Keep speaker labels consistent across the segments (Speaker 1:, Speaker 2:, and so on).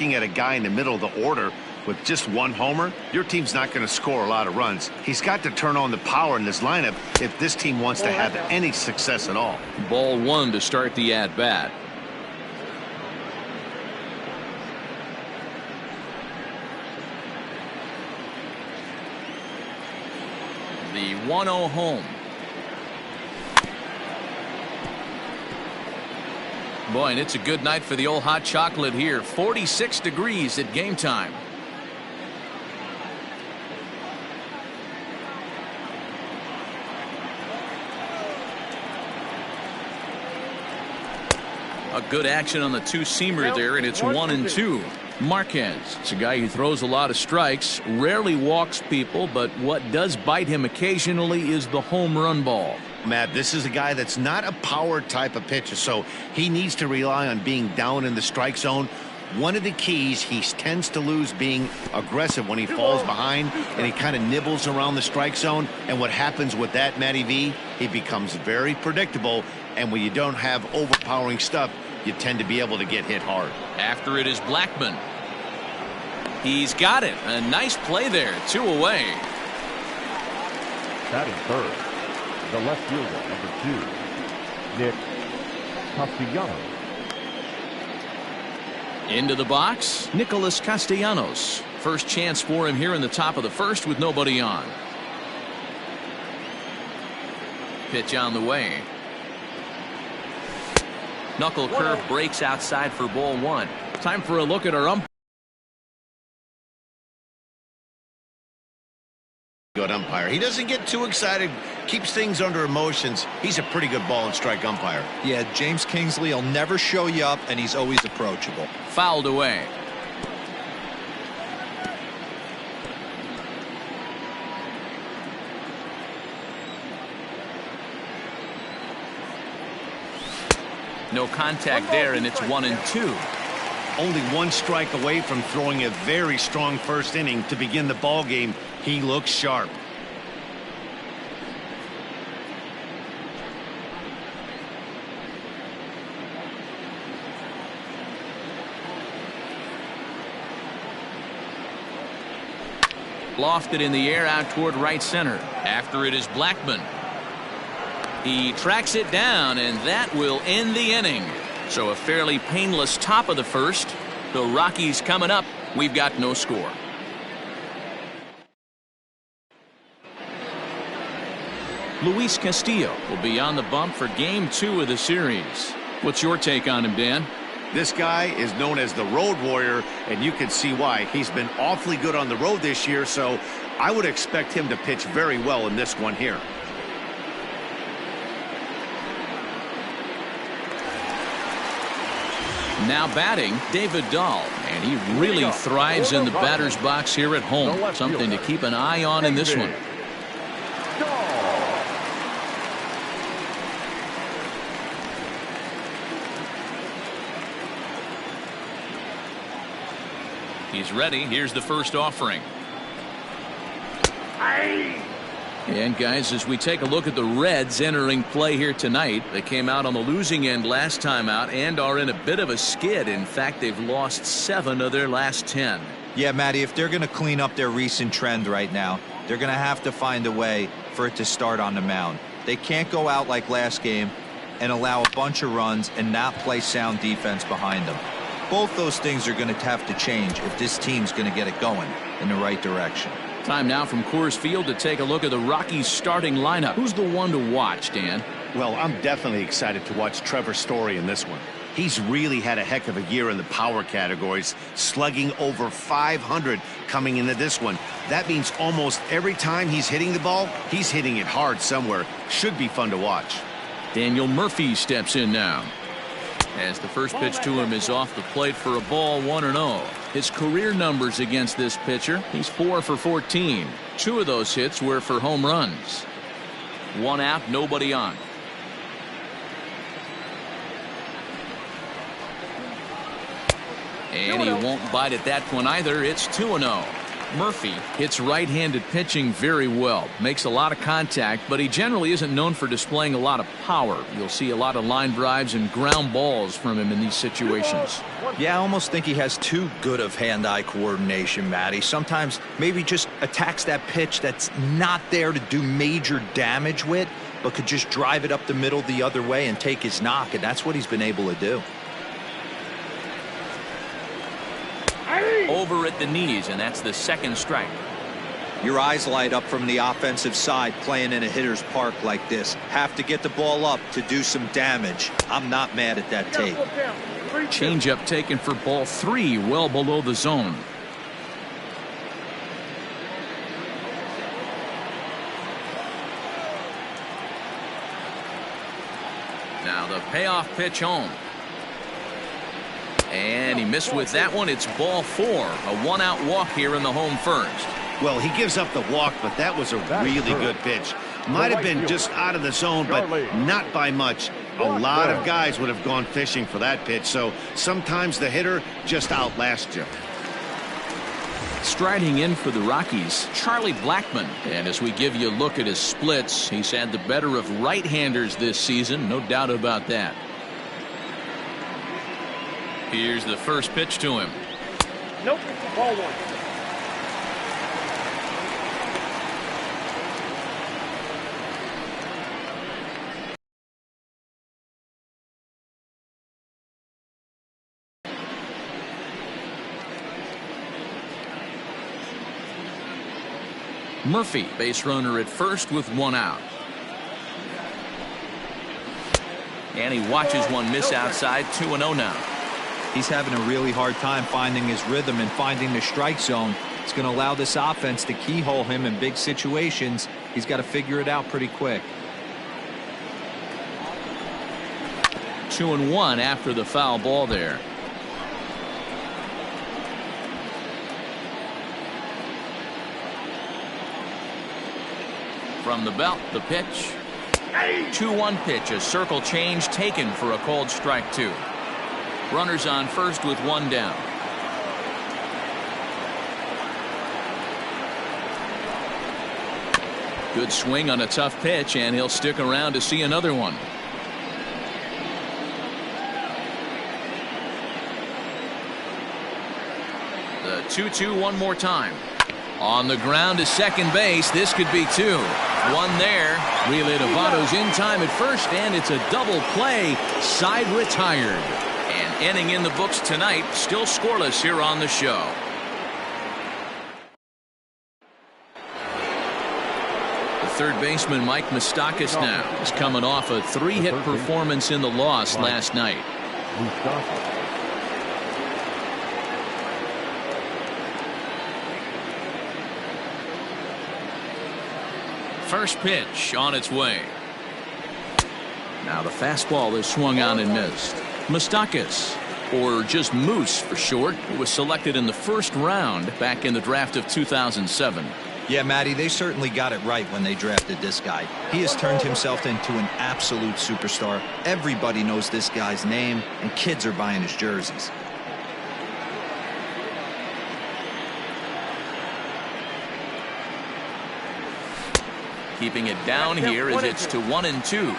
Speaker 1: looking at a guy in the middle of the order with just one homer, your team's not going to score a lot of runs. He's got to turn on the power in this lineup if this team wants to have any success at all.
Speaker 2: Ball one to start the at-bat. The 1-0 home. Boy, and it's a good night for the old hot chocolate here. 46 degrees at game time. A good action on the two-seamer there, and it's 1-2. Marquez, it's a guy who throws a lot of strikes, rarely walks people, but what does bite him occasionally is the home run ball.
Speaker 1: Matt, this is a guy that's not a power type of pitcher, so he needs to rely on being down in the strike zone. One of the keys, he tends to lose being aggressive when he falls behind, and he kind of nibbles around the strike zone. And what happens with that, Matty V, he becomes very predictable, and when you don't have overpowering stuff, you tend to be able to get hit hard.
Speaker 2: After it is Blackman. He's got it. A nice play there. 2 away.
Speaker 3: Batting third, the left fielder, number 2, Nick Castellanos.
Speaker 2: Into the box, Nicholas Castellanos. First chance for him here in the top of the first with nobody on. Pitch on the way. Knuckle curve breaks outside for ball one. Time for a look at our umpire.
Speaker 1: Good umpire. He doesn't get too excited, keeps things under emotions. He's a pretty good ball and strike umpire.
Speaker 4: Yeah, James Kingsley will never show you up, and he's always approachable.
Speaker 2: Fouled away. No contact there, and it's 1-2.
Speaker 1: Only one strike away from throwing a very strong first inning to begin the ball game. He looks sharp.
Speaker 2: Lofted in the air out toward right center. After it is Blackman. He tracks it down, and that will end the inning. So a fairly painless top of the first. The Rockies coming up. We've got no score. Luis Castillo will be on the bump for game 2 of the series. What's your take on him, Dan?
Speaker 1: This guy is known as the road warrior, and you can see why. He's been awfully good on the road this year, so I would expect him to pitch very well in this one here.
Speaker 2: Now batting, David Dahl, and he really thrives in the batter's box here at home. Something to keep an eye on in this one. He's ready. Here's the first offering. And guys, as we take a look at the Reds entering play here tonight, they came out on the losing end last time out and are in a bit of a skid. In fact, they've lost 7 of their last 10.
Speaker 4: Yeah, Matty, if they're going to clean up their recent trend right now, they're going to have to find a way for it to start on the mound. They can't go out like last game and allow a bunch of runs and not play sound defense behind them. Both those things are going to have to change if this team's going to get it going in the right direction.
Speaker 2: Time now from Coors Field to take a look at the Rockies starting lineup. Who's the one to watch, Dan?
Speaker 1: Well, I'm definitely excited to watch Trevor Story in this one. He's really had a heck of a year in the power categories, slugging over 500 coming into this one. That means almost every time he's hitting the ball, he's hitting it hard somewhere. Should be fun to watch.
Speaker 2: Daniel Murphy steps in now. As the first pitch to him is off the plate for a ball, 1-0. His career numbers against this pitcher, he's 4 for 14. 2 of those hits were for home runs. 1 out, nobody on. And he won't bite at that one either. It's 2-0. Murphy hits right-handed pitching very well, makes a lot of contact, but he generally isn't known for displaying a lot of power. You'll see a lot of line drives and ground balls from him in these situations.
Speaker 4: Yeah, I almost think he has too good of hand-eye coordination, Matty. Sometimes maybe just attacks that pitch that's not there to do major damage with, but could just drive it up the middle the other way and take his knock, and that's what he's been able to do.
Speaker 2: Over at the knees, and that's the second strike.
Speaker 4: Your eyes light up from the offensive side playing in a hitter's park like this. Have to get the ball up to do some damage. I'm not mad at that tape.
Speaker 2: Changeup taken for ball 3, well below the zone. Now the payoff pitch home. And he missed with that one. It's ball 4. A one-out walk here in the home first.
Speaker 1: Well, he gives up the walk, but that was a really good pitch. Might have been just out of the zone, but not by much. A lot of guys would have gone fishing for that pitch, so sometimes the hitter just outlasts you.
Speaker 2: Striding in for the Rockies, Charlie Blackmon. And as we give you a look at his splits, he's had the better of right-handers this season, no doubt about that. Here's the first pitch to him.
Speaker 3: Nope, ball 1.
Speaker 2: Murphy, base runner at first with one out. And he watches one miss outside. 2-0 now.
Speaker 4: He's having a really hard time finding his rhythm and finding the strike zone. It's going to allow this offense to keyhole him in big situations. He's got to figure it out pretty quick.
Speaker 2: 2-1 after the foul ball there. From the belt, the pitch. 2-1 pitch, a circle change taken for a called strike 2. Runners on first with one down. Good swing on a tough pitch, and he'll stick around to see another one. The 2-2 one more time. On the ground to second base. This could be 2. One there. Relay to Votto's in time at first, and it's a double play. Side retired. And inning in the books tonight, still scoreless here on the show. The third baseman, Mike Moustakas, now is coming off a 3-hit performance in the loss last night. First pitch on its way. Now the fastball is swung on and missed. Moustakas, or just Moose for short, was selected in the first round back in the draft of 2007.
Speaker 4: Yeah, Matty, they certainly got it right when they drafted this guy. He has turned himself into an absolute superstar. Everybody knows this guy's name, and kids are buying his jerseys.
Speaker 2: Keeping it down here as it's to 1-2.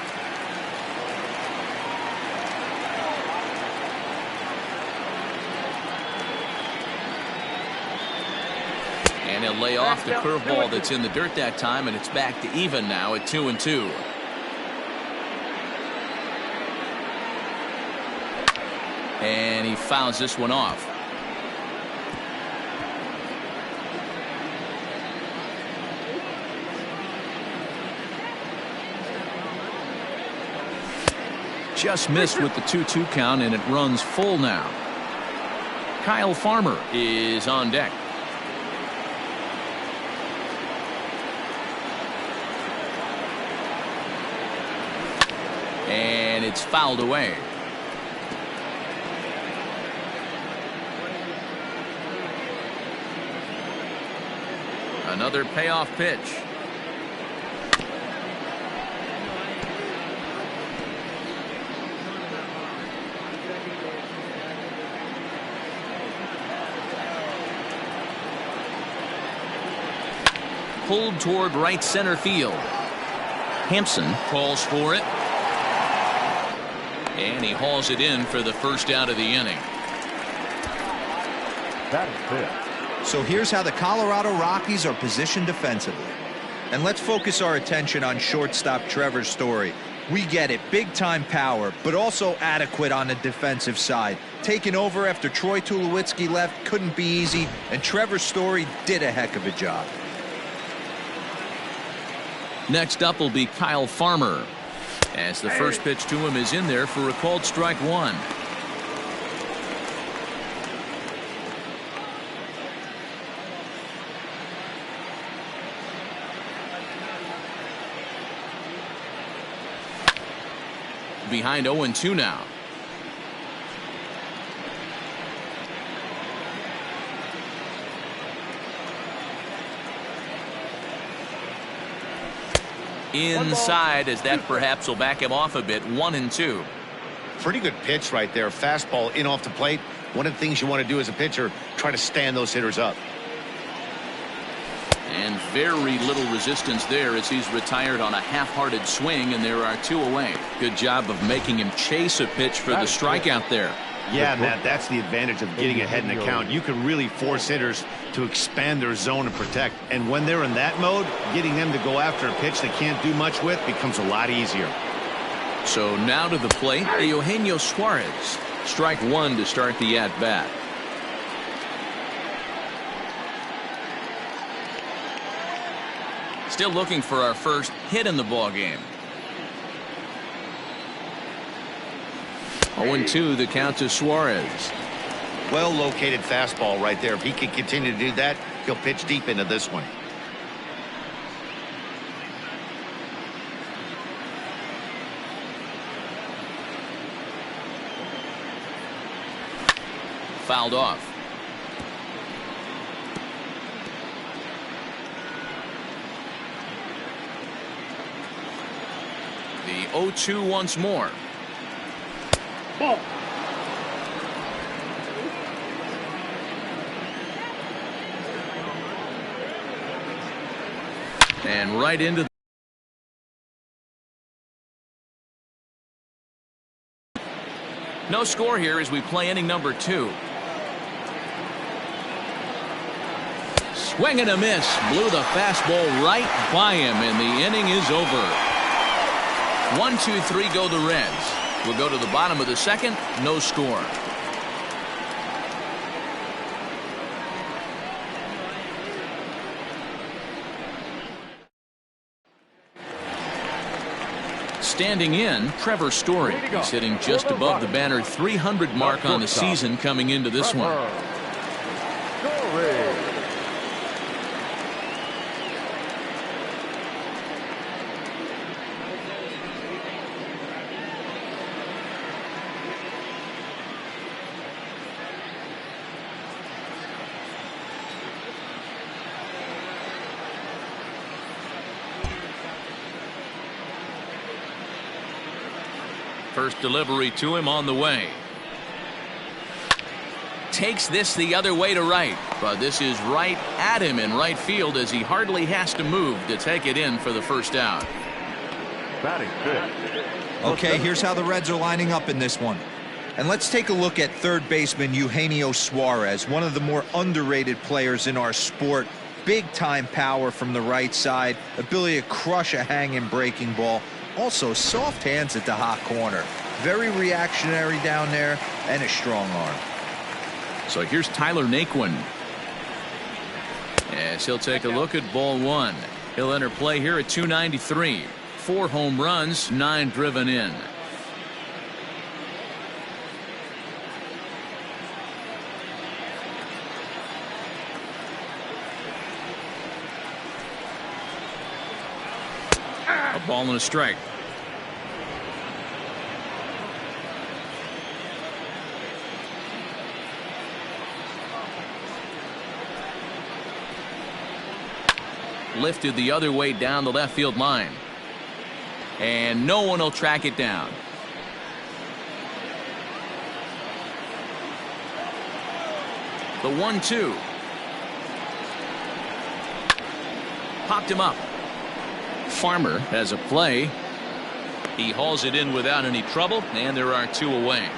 Speaker 2: And he'll lay off the curveball that's in the dirt that time, and it's back to even now at 2-2. And he fouls this one off. Just missed with the 2-2 count, and it runs full now. Kyle Farmer is on deck. And it's fouled away. Another payoff pitch. pulled toward right center field. Hampson calls for it. And he hauls it in for the first out of the inning.
Speaker 3: That is it.
Speaker 4: So here's how the Colorado Rockies are positioned defensively. And let's focus our attention on shortstop Trevor Story. We get it, big-time power, but also adequate on the defensive side. Taking over after Troy Tulowitzki left couldn't be easy, and Trevor Story did a heck of a job.
Speaker 2: Next up will be Kyle Farmer, as the first pitch to him is in there for a called strike one. Behind 0-2 now. Inside, as that perhaps will back him off a bit. 1-2.
Speaker 1: Pretty good pitch right there. Fastball in off the plate. One of the things you want to do as a pitcher, try to stand those hitters up.
Speaker 2: And very little resistance there as he's retired on a half-hearted swing, and there are 2 away. Good job of making him chase a pitch for the strikeout there.
Speaker 1: Yeah, Matt, that's the advantage of getting ahead in the count. You can really force hitters to expand their zone and protect. And when they're in that mode, getting them to go after a pitch they can't do much with becomes a lot easier.
Speaker 2: So now to the plate, Eugenio Suarez. Strike one to start the at-bat. Still looking for our first hit in the ballgame. 0-2 the count to Suarez.
Speaker 1: Well located fastball right there. If he can continue to do that, he'll pitch deep into this one.
Speaker 2: Fouled off. The 0-2 once more.
Speaker 3: Ball.
Speaker 2: And right into no score here as we play inning number 2. Swing and a miss. Blew the fastball right by him, and the inning is over. 1-2-3 go the Reds. We'll go to the bottom of the second. No score. Standing in, Trevor Story. He's hitting just above the banner 300 mark on the season coming into this one. First delivery to him on the way. Takes this the other way to right, but this is right at him in right field as he hardly has to move to take it in for the first out.
Speaker 3: Batting fifth.
Speaker 4: Okay, here's how the Reds are lining up in this one. And let's take a look at third baseman Eugenio Suarez, one of the more underrated players in our sport. Big time power from the right side, ability to crush a hanging breaking ball. Also soft hands at the hot corner. Very reactionary down there and a strong arm.
Speaker 2: So here's Tyler Naquin as he'll take a look at ball one. He'll enter play here at 293. 4 home runs, 9 driven in. A ball and a strike. Lifted the other way down the left field line. And no one will track it down. The 1-2. Popped him up. Farmer has a play. He hauls it in without any trouble, and there are 2 away.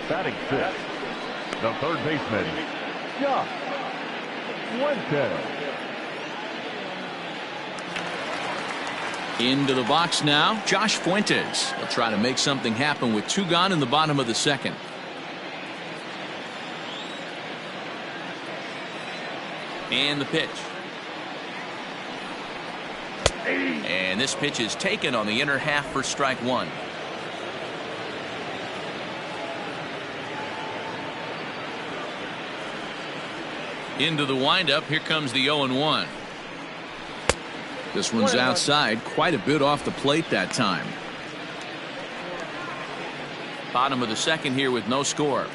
Speaker 3: Batting 6th, the third baseman, Josh Fuentes.
Speaker 2: Into the box now, Josh Fuentes. He'll try to make something happen with 2 gone in the bottom of the 2nd. And the pitch. And this pitch is taken on the inner half for strike 1. Into the windup. Here comes the 0-1. This one's outside, quite a bit off the plate that time. Bottom of the 2nd here with no score.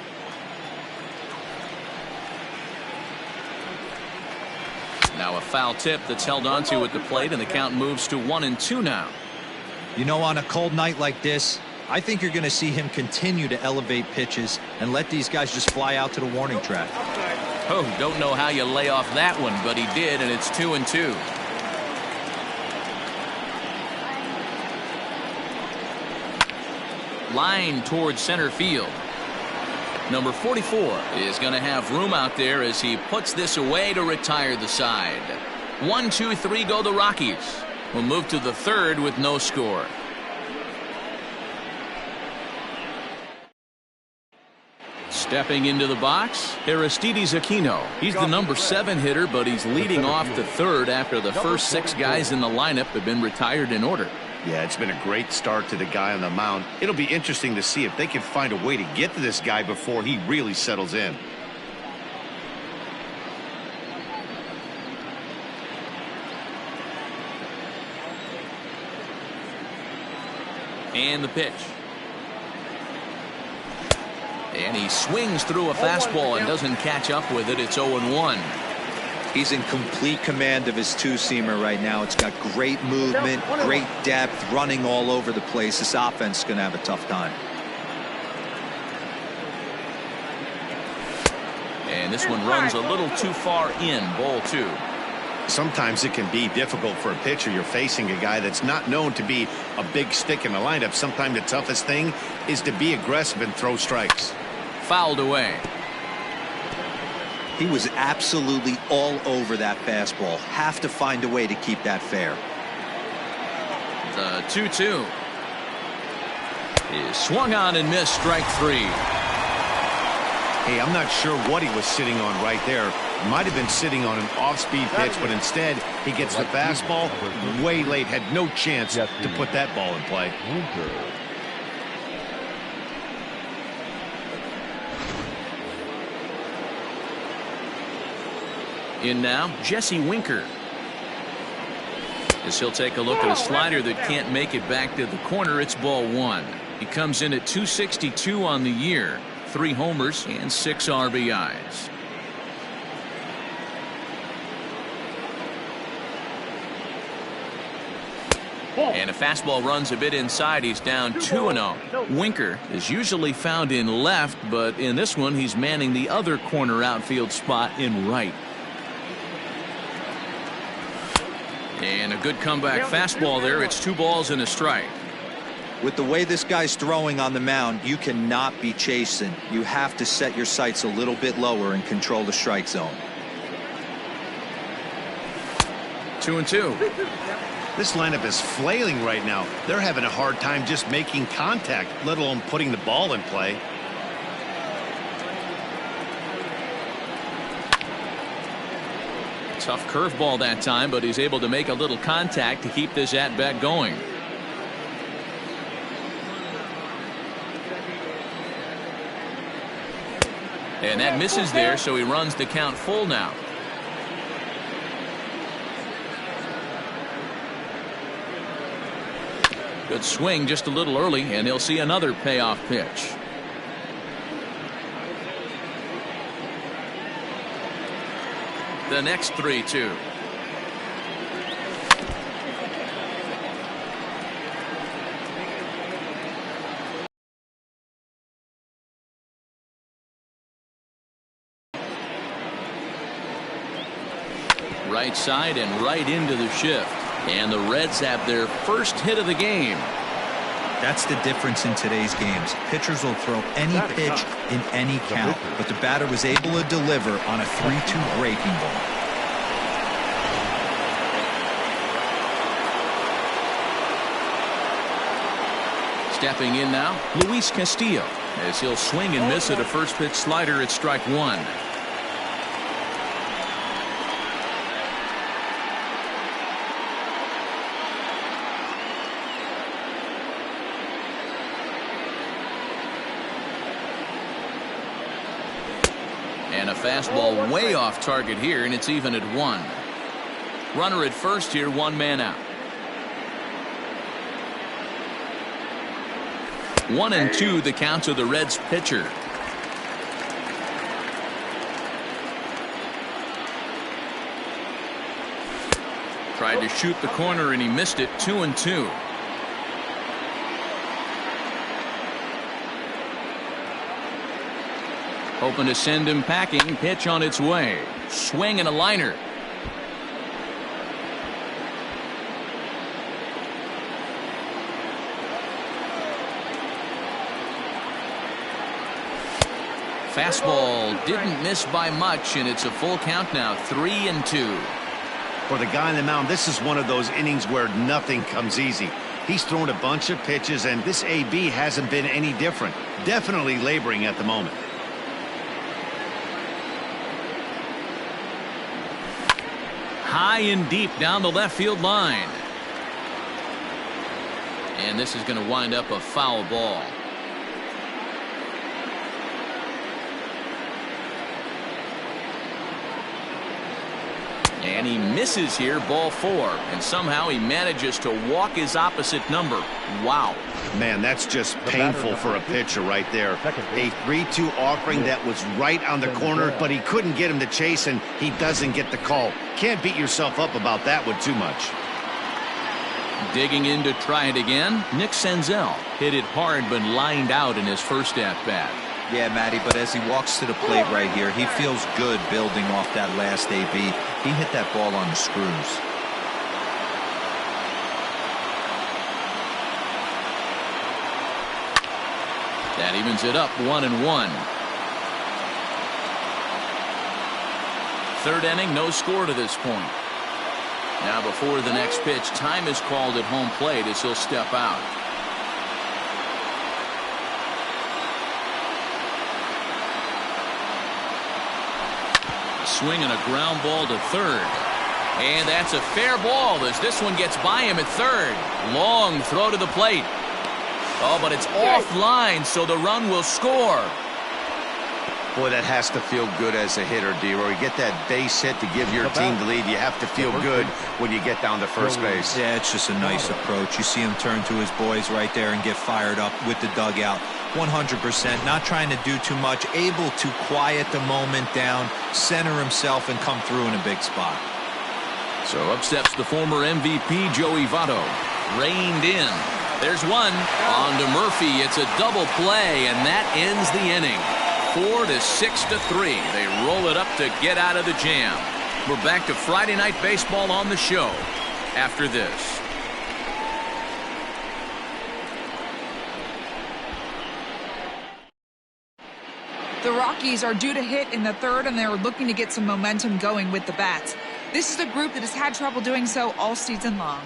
Speaker 2: Now a foul tip that's held onto at the plate, and the count moves to 1-2 now.
Speaker 4: You know, on a cold night like this, I think you're going to see him continue to elevate pitches and let these guys just fly out to the warning track.
Speaker 2: Oh, don't know how you lay off that one, but he did, and it's 2-2. Line towards center field. Number 44 is going to have room out there as he puts this away to retire the side. 1, 2, 3 go the Rockies. We'll move to the 3rd with no score. Stepping into the box, Aristides Aquino. He's the number 7 hitter, but he's leading off the 3rd after the first 6 guys in the lineup have been retired in order.
Speaker 1: Yeah, it's been a great start to the guy on the mound. It'll be interesting to see if they can find a way to get to this guy before he really settles in.
Speaker 2: And the pitch. And he swings through a fastball and doesn't catch up with it. It's 0-1.
Speaker 4: He's in complete command of his 2-seamer right now. It's got great movement, great depth, running all over the place. This offense is going to have a tough time.
Speaker 2: And this one runs a little too far in. Ball 2.
Speaker 1: Sometimes it can be difficult for a pitcher. You're facing a guy that's not known to be a big stick in the lineup. Sometimes the toughest thing is to be aggressive and throw strikes.
Speaker 2: Fouled away.
Speaker 4: He was absolutely all over that fastball. Have to find a way to keep that fair.
Speaker 2: The 2-2 is swung on and missed. Strike 3.
Speaker 1: Hey, I'm not sure what he was sitting on right there. Might have been sitting on an off-speed pitch, but instead he gets the fastball way late. Had no chance to put that ball in play.
Speaker 2: In now, Jesse Winker. As he'll take a look at a slider that can't make it back to the corner. It's ball 1. He comes in at 262 on the year. 3 homers and 6 RBIs. And a fastball runs a bit inside. He's down 2-0. Winker is usually found in left, but in this one he's manning the other corner outfield spot in right. And a good comeback fastball there. It's 2 balls and a strike.
Speaker 4: With the way this guy's throwing on the mound, you cannot be chasing. You have to set your sights a little bit lower and control the strike zone.
Speaker 2: 2-2.
Speaker 1: This lineup is flailing right now. They're having a hard time just making contact, let alone putting the ball in play.
Speaker 2: Tough curveball that time, but he's able to make a little contact to keep this at-bat going. And that misses there, so he runs the count full now. Good swing just a little early, and he'll see another payoff pitch. The next 3-2. Right side and right into the shift. And the Reds have their first hit of the game.
Speaker 4: That's the difference in today's games. Pitchers will throw any pitch in any count, but the batter was able to deliver on a 3-2 breaking ball.
Speaker 2: Stepping in now, Luis Castillo, as he'll swing and miss at a first pitch slider at strike one. And a fastball way off target here, and it's even at 1. Runner at first here, 1 man out. 1-2 the count to the Reds pitcher. Tried to shoot the corner and he missed it. 2-2. Hoping to send him packing. Pitch on its way. Swing and a liner. Fastball didn't miss by much, and it's a full count now. 3-2.
Speaker 1: For the guy on the mound, this is one of those innings where nothing comes easy. He's thrown a bunch of pitches, and this AB hasn't been any different. Definitely laboring at the moment.
Speaker 2: High and deep down the left field line. And this is going to wind up a foul ball. And he misses here, ball 4. And somehow he manages to walk his opposite number. Wow.
Speaker 1: Man, that's just painful for a pitcher right there. A 3-2 offering that was right on the corner, but he couldn't get him to chase, and he doesn't get the call. Can't beat yourself up about that one too much.
Speaker 2: Digging in to try it again, Nick Senzel hit it hard but lined out in his first at-bat.
Speaker 4: Yeah, Matty, but as he walks to the plate right here, he feels good building off that last AB. He hit that ball on the screws.
Speaker 2: That evens it up, 1-1. Third inning, no score to this point. Now before the next pitch, time is called at home plate as he'll step out. Swing and a ground ball to third. And that's a fair ball as this one gets by him at third. Long throw to the plate. Oh, but it's offline, so the run will score.
Speaker 1: Boy, that has to feel good as a hitter, D-Roy. You get that base hit to give your team the lead. You have to feel good when you get down to first base.
Speaker 4: Yeah, it's just a nice approach. You see him turn to his boys right there and get fired up with the dugout. 100%, not trying to do too much, able to quiet the moment down, center himself, and come through in a big spot.
Speaker 2: So up steps the former MVP, Joey Votto. Reined in. There's one. On to Murphy. It's a double play, and that ends the inning. 4-6-3. They roll it up to get out of the jam. We're back to Friday Night Baseball on the show after this.
Speaker 5: The Rockies are due to hit in the third, and they're looking to get some momentum going with the bats. This is a group that has had trouble doing so all season long.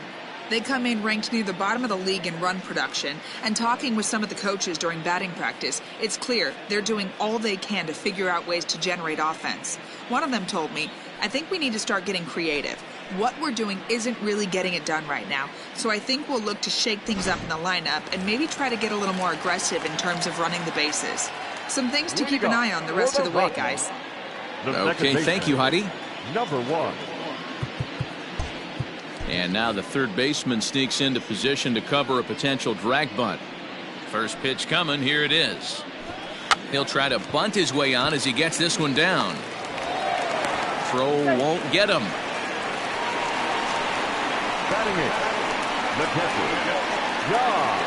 Speaker 5: They come in ranked near the bottom of the league in run production, and talking with some of the coaches during batting practice, it's clear they're doing all they can to figure out ways to generate offense. One of them told me, "I think we need to start getting creative. What we're doing isn't really getting it done right now, so I think we'll look to shake things up in the lineup and maybe try to get a little more aggressive in terms of running the bases." Some things to keep an eye on the rest of the way, guys.
Speaker 2: Okay, thank you, Heidi.
Speaker 3: Number 1.
Speaker 2: And now the third baseman sneaks into position to cover a potential drag bunt. First pitch coming. Here it is. He'll try to bunt his way on as he gets this one down. Throw won't get him.
Speaker 3: Batting it, the catcher, John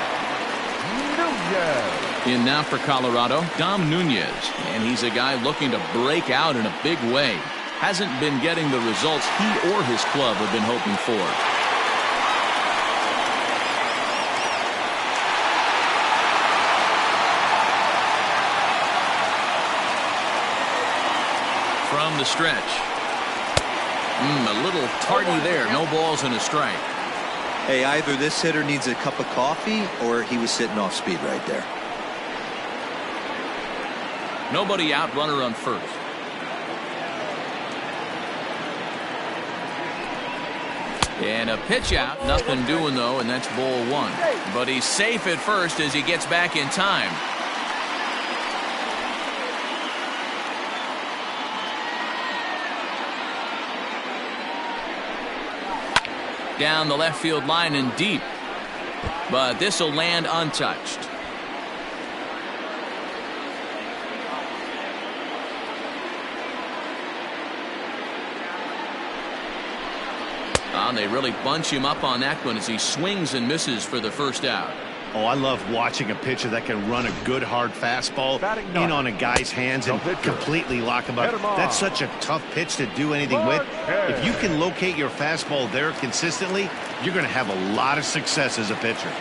Speaker 3: Nunez.
Speaker 2: In now for Colorado, Dom Nunez. And he's a guy looking to break out in a big way. hasn't been getting the results he or his club have been hoping for. From the stretch. A little tardy there. No balls and a strike.
Speaker 4: Hey, either this hitter needs a cup of coffee or he was sitting off speed right there.
Speaker 2: Nobody out, runner on first. And a pitch out. Nothing doing, though, and that's ball one. But he's safe at first as he gets back in time. Down the left field line and deep. But this will land untouched. They really bunch him up on that one as he swings and misses for the first out.
Speaker 1: Oh, I love watching a pitcher that can run a good hard fastball in on a guy's hands and completely lock him up. That's such a tough pitch to do anything with. If you can locate your fastball there consistently, you're going to have a lot of success as a pitcher.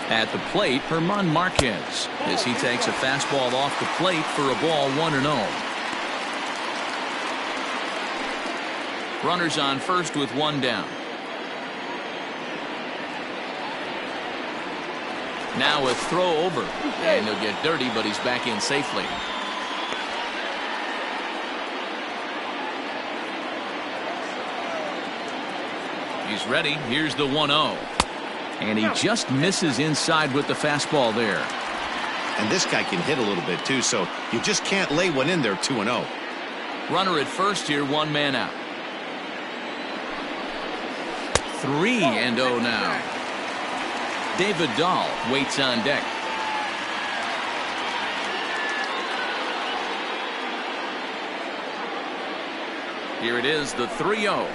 Speaker 2: At the plate, Herman Marquez as he takes a fastball off the plate for a ball 1-0. Runners on first with one down. Now a throw over, and he'll get dirty, but he's back in safely. He's ready. Here's the 1-0. And he just misses inside with the fastball there.
Speaker 1: And this guy can hit a little bit, too, so you just can't lay one in there 2-0.
Speaker 2: Runner at first here, one man out. 3-0 now. David Dahl waits on deck. Here it is, the 3-0.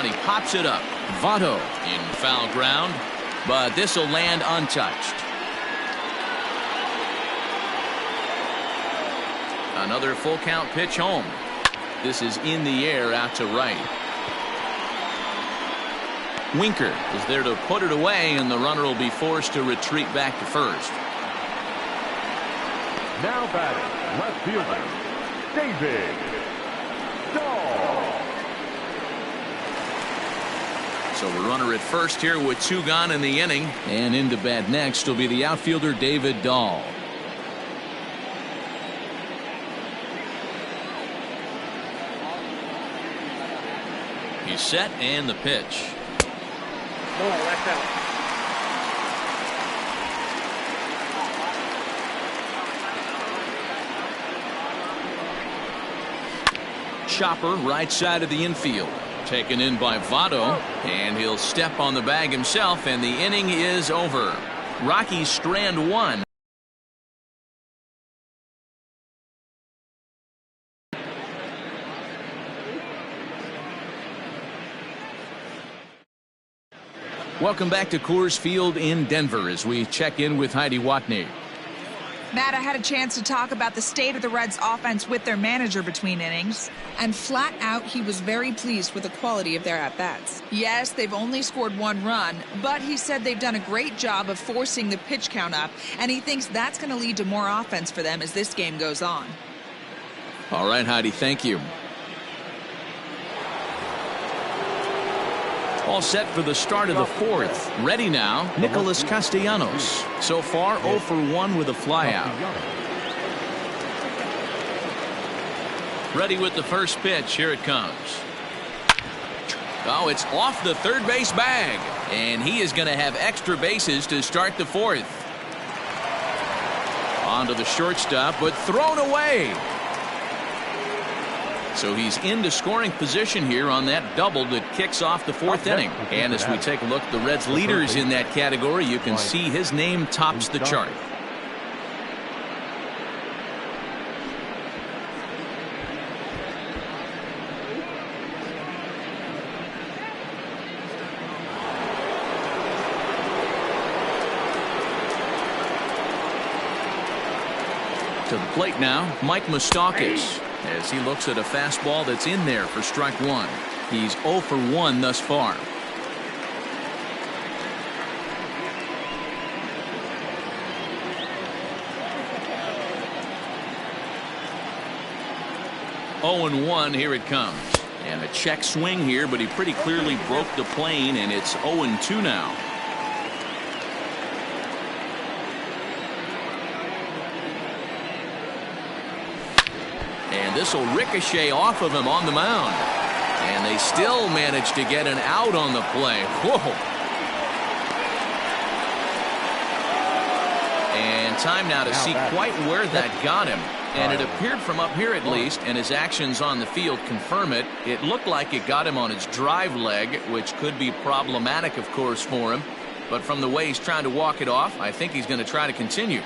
Speaker 2: He pops it up. Votto in foul ground, but this will land untouched. Another full count pitch home. This is in the air out to right. Winker is there to put it away, and the runner will be forced to retreat back to first.
Speaker 3: Now batting, left fielder, David Dahl.
Speaker 2: So a runner at first here with two gone in the inning. And into bat next will be the outfielder David Dahl. He's set and the pitch.
Speaker 6: Left out.
Speaker 2: Chopper right side of the infield. Taken in by Votto, and he'll step on the bag himself, and the inning is over. Rockies strand one. Welcome back to Coors Field in Denver as we check in with Heidi Watney.
Speaker 5: Matt, I had a chance to talk about the state of the Reds offense with their manager between innings, and flat out he was very pleased with the quality of their at-bats. Yes, they've only scored one run, but he said they've done a great job of forcing the pitch count up, and he thinks that's going to lead to more offense for them as this game goes on.
Speaker 2: All right, Heidi, thank you. All set for the start of the fourth. Ready now, Nicholas Castellanos. So far, 0 for 1 with a flyout. Ready with the first pitch. Here it comes. Oh, it's off the third base bag. And he is going to have extra bases to start the fourth. On to the shortstop, but thrown away. So he's into scoring position here on that double that kicks off the fourth inning. And as we take a look at the Reds leaders in that category, you can see his name tops the chart. To the plate now, Mike Moustakas, as he looks at a fastball that's in there for strike one. He's 0 for 1 thus far. Oh and 1, here it comes. And a check swing here, but he pretty clearly broke the plane, and it's 0 and 2 now. And this will ricochet off of him on the mound. And they still manage to get an out on the play. Whoa. And time now to see quite where that got him. And it appeared from up here at least, and his actions on the field confirm it. It looked like it got him on his drive leg, which could be problematic, of course, for him. But from the way he's trying to walk it off, I think he's going to try to continue.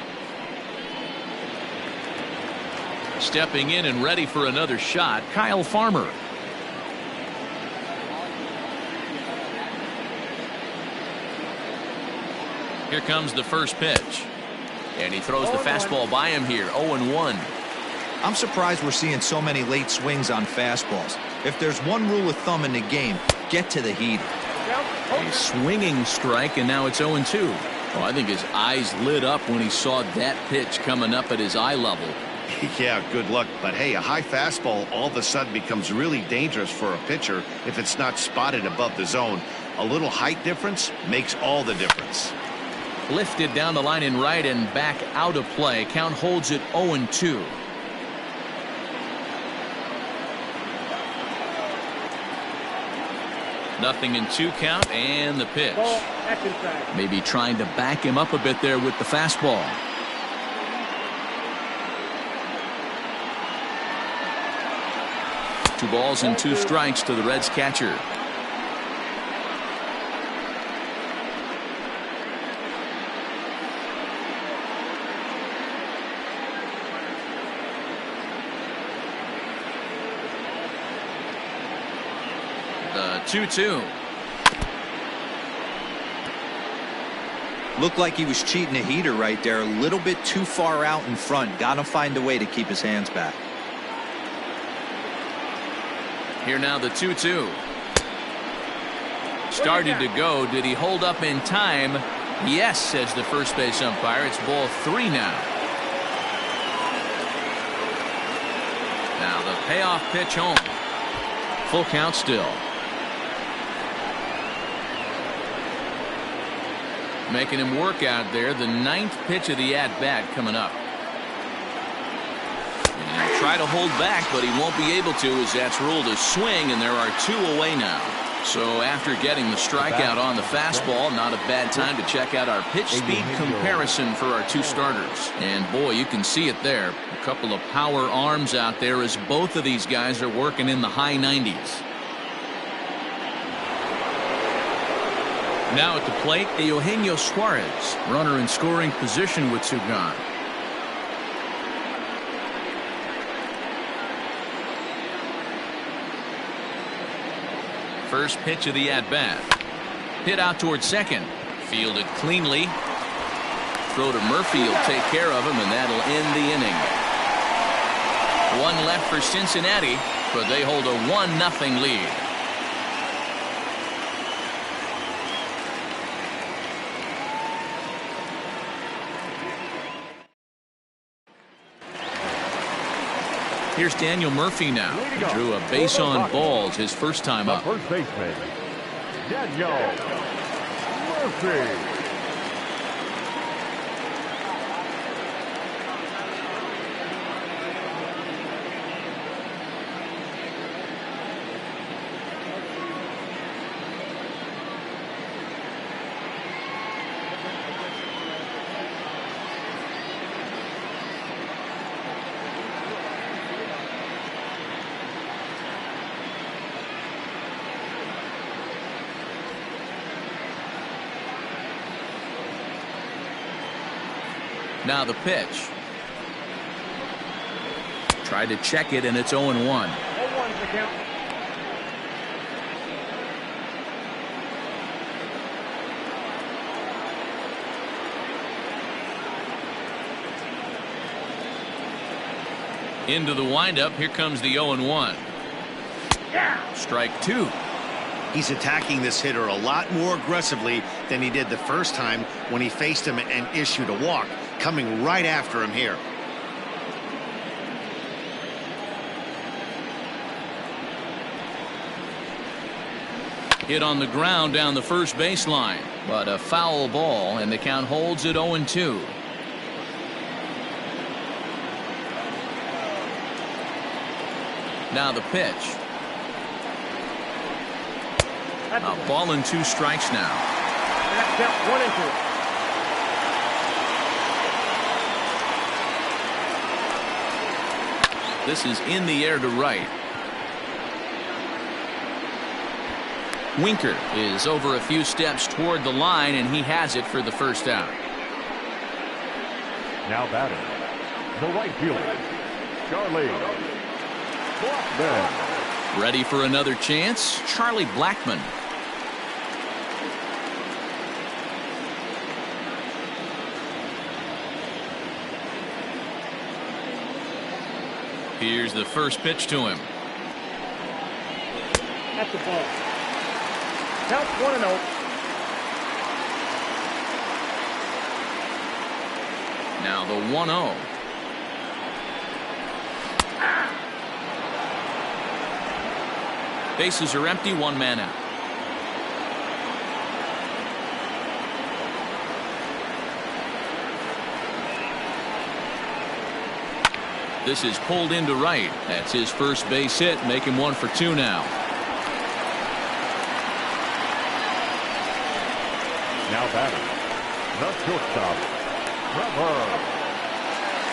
Speaker 2: Stepping in and ready for another shot, Kyle Farmer. Here comes the first pitch. And he throws the fastball by him here, 0 and 1.
Speaker 4: I'm surprised we're seeing so many late swings on fastballs. If there's one rule of thumb in the game, get to the heater.
Speaker 2: A swinging strike, and now it's 0 and 2. Oh, I think his eyes lit up when he saw that pitch coming up at his eye level.
Speaker 1: Yeah, good luck. But hey, a high fastball all of a sudden becomes really dangerous for a pitcher if it's not spotted above the zone. A little height difference makes all the difference.
Speaker 2: Lifted down the line in right and back out of play. Count holds it 0 and 2. Nothing in 2 count, and the pitch. Maybe trying to back him up a bit there with the fastball. Two balls and 2 strikes to the Reds catcher. The 2-2.
Speaker 4: Looked like he was cheating a heater right there, a little bit too far out in front. Got to find a way to keep his hands back.
Speaker 2: Here now the 2-2. Started to go. Did he hold up in time? Yes, says the first base umpire. It's ball 3 now. Now the payoff pitch home. Full count still. Making him work out there. The 9th pitch of the at-bat coming up. And he'll try to hold back, but he won't be able to, as that's ruled a swing, and there are 2 away now. So after getting the strikeout on the fastball, not a bad time to check out our pitch speed comparison for our 2 starters. And boy, you can see it there. A couple of power arms out there as both of these guys are working in the high 90s. Now at the plate, Eugenio Suarez, runner in scoring position with 2 gone. First pitch of the at-bat. Hit out towards second. Fielded cleanly. Throw to Murphy will take care of him, and that'll end the inning. 1 left for Cincinnati, but they hold a 1-0 lead. Here's Daniel Murphy now. He drew a base on balls his first time up.
Speaker 3: First baseman, Daniel Murphy.
Speaker 2: Now the pitch. Tried to check it, and it's 0-1.
Speaker 6: 0-1's the count.
Speaker 2: Into the windup. Here comes the 0-1. Strike two.
Speaker 1: He's attacking this hitter a lot more aggressively than he did the first time when he faced him and issued a walk. Coming right after him here.
Speaker 2: Hit on the ground down the first baseline, but a foul ball, and the count holds at 0-2. Now the pitch. A ball and 2 strikes now.
Speaker 6: That's count 1-2.
Speaker 2: This is in the air to right. Winker is over a few steps toward the line, and he has it for the first out.
Speaker 3: Now batting, the right fielder, Charlie Blackmon.
Speaker 2: Ready for another chance, Charlie Blackmon. Here's the first pitch to him.
Speaker 6: That's the ball. Count 1-0.
Speaker 2: Now the 1-0. Bases are empty, 1 man out. This is pulled into right. That's his first base hit, make him 1 for 2 now.
Speaker 3: Now batting, the shortstop, Trevor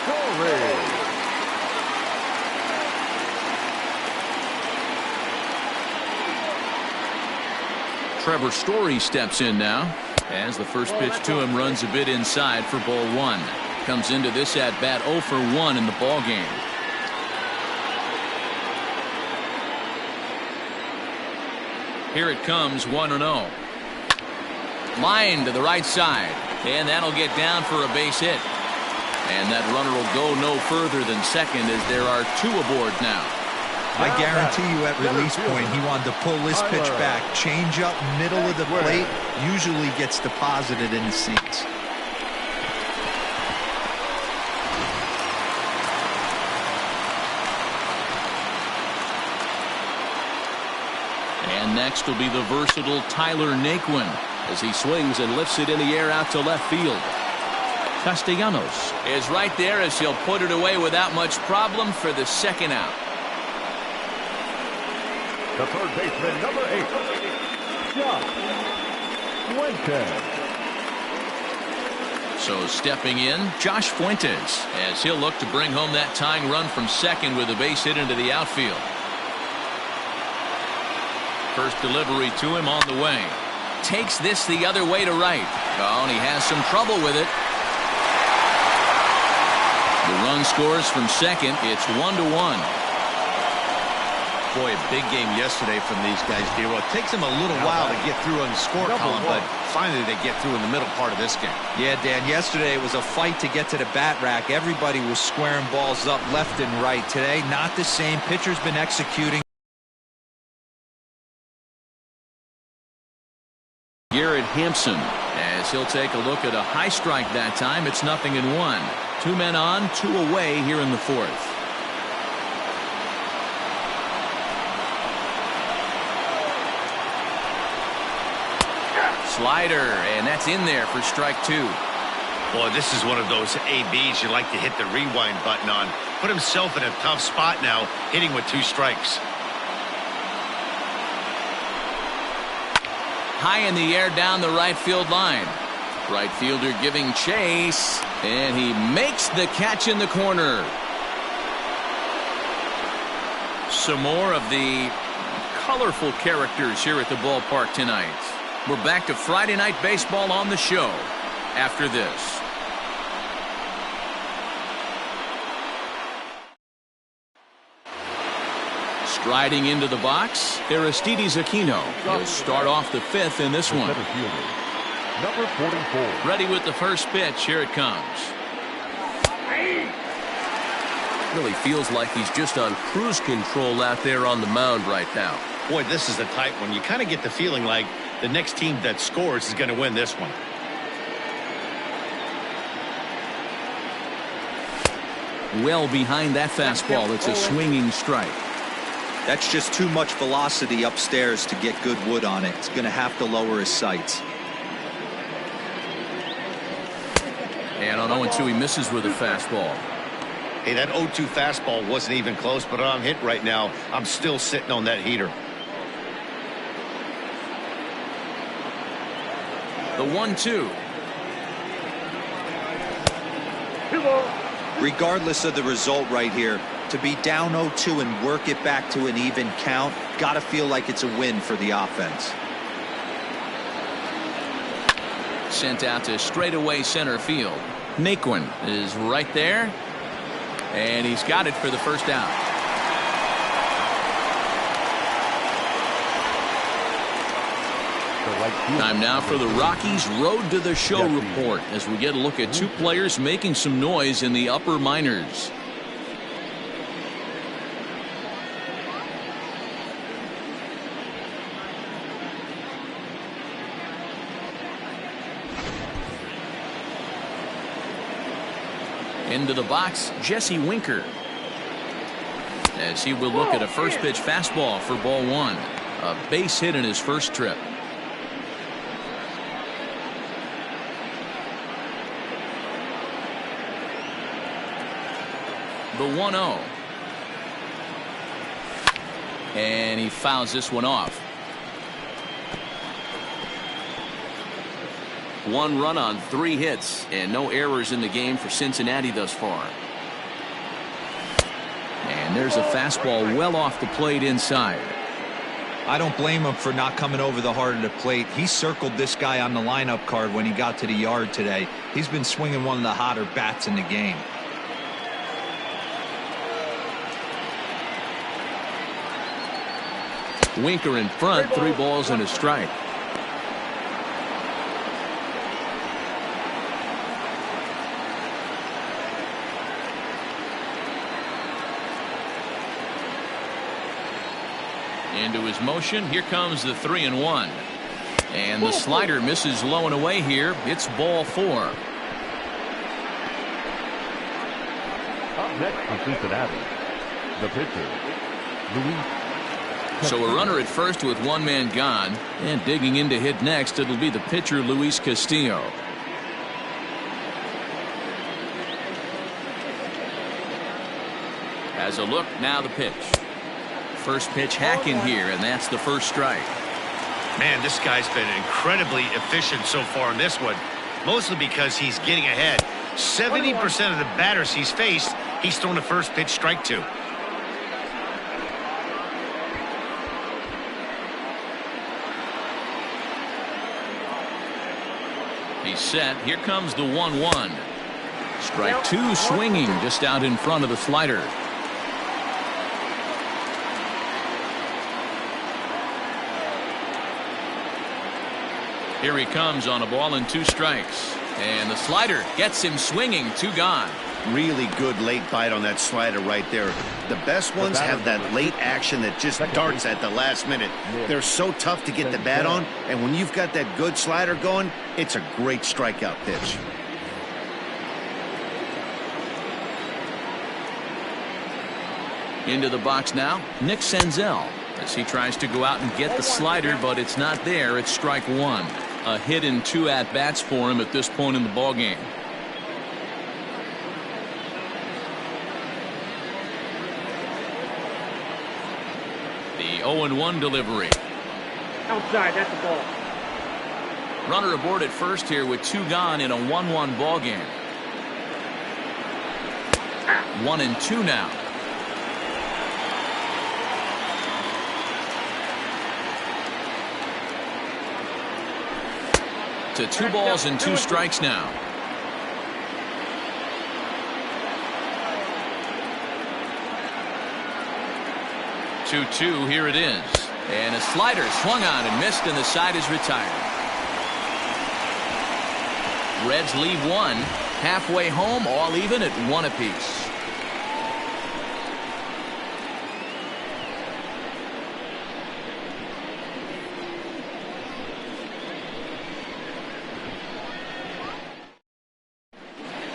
Speaker 3: Story.
Speaker 2: Trevor Story steps in now as the first pitch to him runs a bit inside for ball 1. Comes into this at bat 0 for 1 in the ball game. Here it comes, 1-0. Line to the right side, and that'll get down for a base hit. And that runner will go no further than second as there are 2 aboard now.
Speaker 4: I guarantee you at release point he wanted to pull this pitch back. Change up middle of the plate usually gets deposited in the seats.
Speaker 2: And next will be the versatile Tyler Naquin as he swings and lifts it in the air out to left field. Castellanos is right there as he'll put it away without much problem for the second out.
Speaker 3: The third baseman, number 8, Josh Fuentes.
Speaker 2: So stepping in, Josh Fuentes, as he'll look to bring home that tying run from second with a base hit into the outfield. First delivery to him on the way. Takes this the other way to right. Oh, and he has some trouble with it. The run scores from second. It's 1-1.
Speaker 1: Boy, a big game yesterday from these guys, D-Roll. It takes them a little while to get through on the score column, but finally they get through in the middle part of this game.
Speaker 4: Yeah, Dan, yesterday it was a fight to get to the bat rack. Everybody was squaring balls up left and right. Today, not the same. Pitcher's been executing.
Speaker 2: Garrett Hampson, as he'll take a look at a high strike that time. It's 0-1. 2 men on, 2 away here in the 4th. Slider, and that's in there for strike 2.
Speaker 1: Boy, this is one of those ABs you like to hit the rewind button on. Put himself in a tough spot now, hitting with 2 strikes.
Speaker 2: High in the air down the right field line. Right fielder giving chase, and he makes the catch in the corner. Some more of the colorful characters here at the ballpark tonight. We're back to Friday Night Baseball on the show after this. Striding into the box, Aristides Aquino. He'll start off the fifth in this one.
Speaker 3: Center fielder, number 44.
Speaker 2: Ready with the first pitch. Here it comes.
Speaker 7: Really feels like he's just on cruise control out there on the mound right now.
Speaker 1: Boy, this is a tight one. You kind of get the feeling like the next team that scores is going to win this one.
Speaker 2: Well behind that fastball. It's a swinging strike.
Speaker 4: That's just too much velocity upstairs to get good wood on it. It's going to have to lower his sights.
Speaker 2: And on 0-2, he misses with a fastball.
Speaker 1: Hey, that 0-2 fastball wasn't even close, but I'm hit right now. I'm still sitting on that heater.
Speaker 2: The 1-2.
Speaker 4: Regardless of the result right here, to be down 0-2 and work it back to an even count, got to feel like it's a win for the offense.
Speaker 2: Sent out to straightaway center field. Naquin is right there. And he's got it for the first down. Time now for the Rockies Road to the Show report as we get a look at two players making some noise in the upper minors. Into the box, Jesse Winker. As he will look at a first pitch fastball for ball one. A base hit in his first trip. The 1-0. And he fouls this one off. One run on 3 hits and no errors in the game for Cincinnati thus far. And there's a fastball well off the plate inside.
Speaker 4: I don't blame him for not coming over the heart of the plate. He circled this guy on the lineup card when he got to the yard today. He's been swinging one of the hotter bats in the game.
Speaker 2: Winker in front, 3 balls and a strike. Into his motion. Here comes the 3-1. And the slider misses low and away here. It's ball 4.
Speaker 3: Up next for Cincinnati, the pitcher, Luis.
Speaker 2: So a runner at first with 1 man gone. And digging in to hit next, it'll be the pitcher, Luis Castillo. Has a look, now the pitch. First pitch hack in here, and that's the first strike.
Speaker 1: Man, this guy's been incredibly efficient so far in this one, mostly because he's getting ahead. 70% of the batters he's faced, he's thrown a first pitch strike to.
Speaker 2: He's set. Here comes the 1-1. Strike 2 swinging just out in front of the slider. Here he comes on a ball and 2 strikes. And the slider gets him swinging. 2 gone.
Speaker 1: Really good late bite on that slider right there. The best ones have that late action that just darts at the last minute. They're so tough to get the bat on, and when you've got that good slider going, it's a great strikeout pitch.
Speaker 2: Into the box now, Nick Senzel, as he tries to go out and get the slider, but it's not there. It's strike 1. A hit in 2 at-bats for him at this point in the ballgame. The 0-1 delivery.
Speaker 6: Outside, that's the ball.
Speaker 2: Runner aboard at first here with 2 gone in a 1-1 ballgame. 1-2 now. To 2 balls and 2 strikes now. 2-2, here it is. And a slider swung on and missed, and the side is retired. Reds lead one. Halfway home, all even at 1 apiece.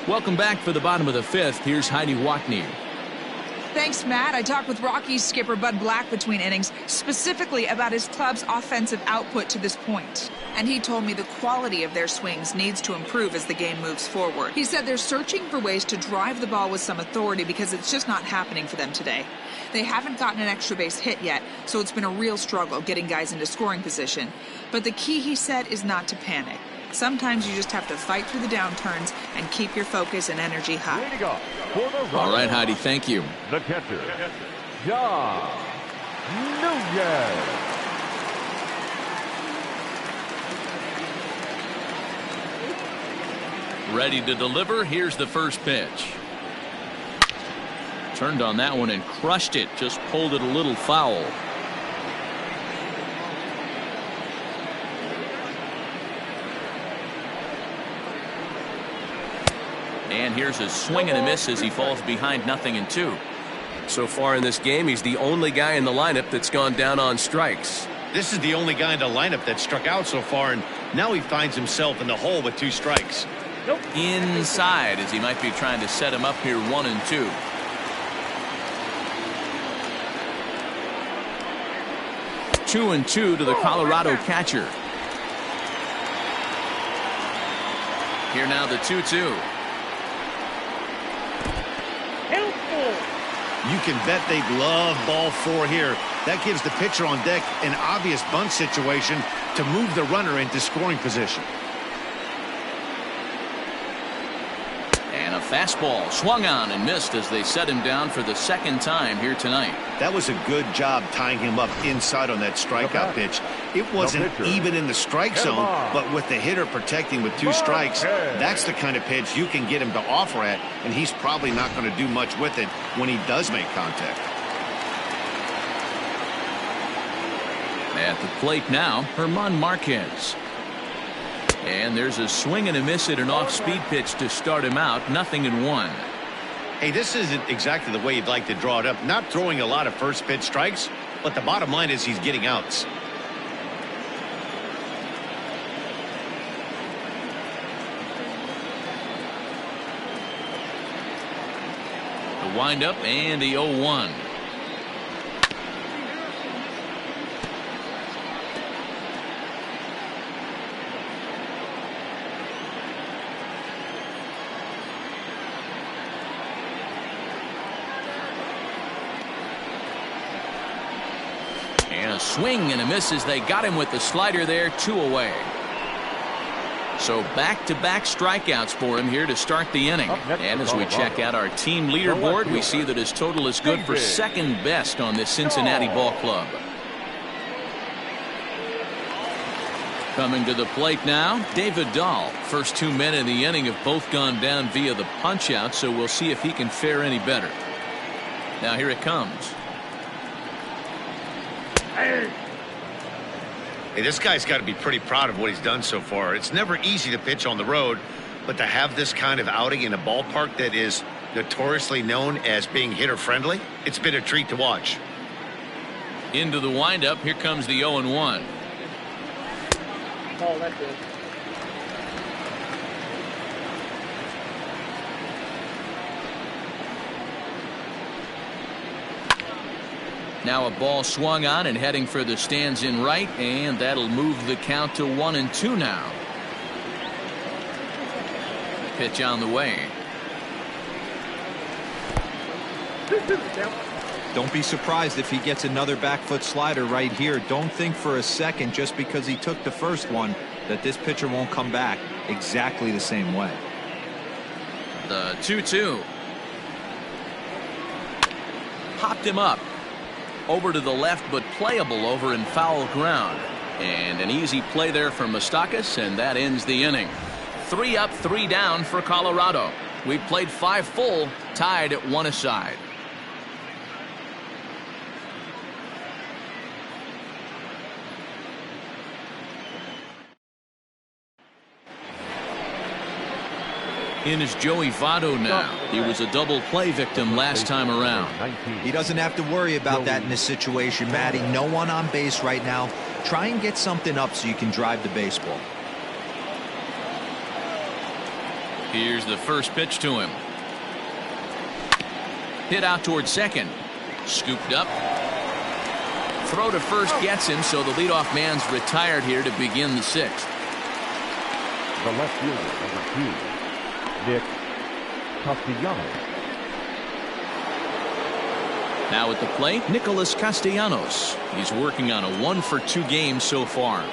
Speaker 2: Welcome back for the bottom of the 5th. Here's Heidi Watney.
Speaker 5: Thanks, Matt. I talked with Rockies skipper Bud Black between innings, specifically about his club's offensive output to this point. And he told me the quality of their swings needs to improve as the game moves forward. He said they're searching for ways to drive the ball with some authority because it's just not happening for them today. They haven't gotten an extra base hit yet, so it's been a real struggle getting guys into scoring position. But the key, he said, is not to panic. Sometimes you just have to fight through the downturns and keep your focus and energy high.
Speaker 2: All right, Heidi, thank you.
Speaker 3: The catcher, John Nunez.
Speaker 2: Ready to deliver. Here's the first pitch. Turned on that one and crushed it. Just pulled it a little foul. And here's a swing and a miss as he falls behind 0-2.
Speaker 7: So far in this game, he's the only guy in the lineup that's gone down on strikes.
Speaker 1: This is the only guy in the lineup that struck out so far, and now he finds himself in the hole with 2 strikes.
Speaker 2: Inside, as he might be trying to set him up here 1-2. Two and two to the Colorado catcher. Here now the 2-2.
Speaker 1: You can bet they'd love ball 4 here. That gives the pitcher on deck an obvious bunt situation to move the runner into scoring position.
Speaker 2: And a fastball swung on and missed as they set him down for the 2nd time here tonight.
Speaker 1: That was a good job tying him up inside on that strikeout pitch. It wasn't even in the strike zone, but with the hitter protecting with 2 strikes, that's the kind of pitch you can get him to offer at, and he's probably not going to do much with it when he does make contact.
Speaker 2: At the plate now, German Marquez. And there's a swing and a miss at an off-speed pitch to start him out. 0-1.
Speaker 1: Hey, this isn't exactly the way you'd like to draw it up. Not throwing a lot of first pitch strikes, but the bottom line is he's getting outs.
Speaker 2: The windup and the 0-1. And a swing and a miss as they got him with the slider there. 2 away. So back-to-back strikeouts for him here to start the inning. And as we check out our team leaderboard, we see that his total is good for 2nd best on this Cincinnati ball club. Coming to the plate now, David Dahl. First 2 men in the inning have both gone down via the punch-out, so we'll see if he can fare any better. Now here it comes.
Speaker 1: Hey, this guy's got to be pretty proud of what he's done so far. It's never easy to pitch on the road, but to have this kind of outing in a ballpark that is notoriously known as being hitter-friendly, it's been a treat to watch.
Speaker 2: Into the windup, here comes the 0-1.
Speaker 6: Oh, that's it.
Speaker 2: Now a ball swung on and heading for the stands in right, and that'll move the count to 1-2 now. Pitch on the way.
Speaker 4: Don't be surprised if he gets another back foot slider right here. Don't think for a second, just because he took the first one, that this pitcher won't come back exactly the same way.
Speaker 2: The 2-2. Hopped him up. Over to the left, but playable over in foul ground. And an easy play there from Moustakas, and that ends the inning. 3 up, 3 down for Colorado. We've played 5 full, tied at 1 aside. in is Joey Votto now. He was a double play victim last time around.
Speaker 4: He doesn't have to worry about that in this situation, Matty. No one on base right now. Try and get something up so you can drive the baseball.
Speaker 2: Here's the first pitch to him. Hit out towards second. Scooped up. Throw to first gets him, so the leadoff man's retired here to begin the sixth.
Speaker 3: The left fielder, number 2, Nick Castellanos.
Speaker 2: Now at the plate, Nicholas Castellanos. He's working on a 1-for-2 game so far.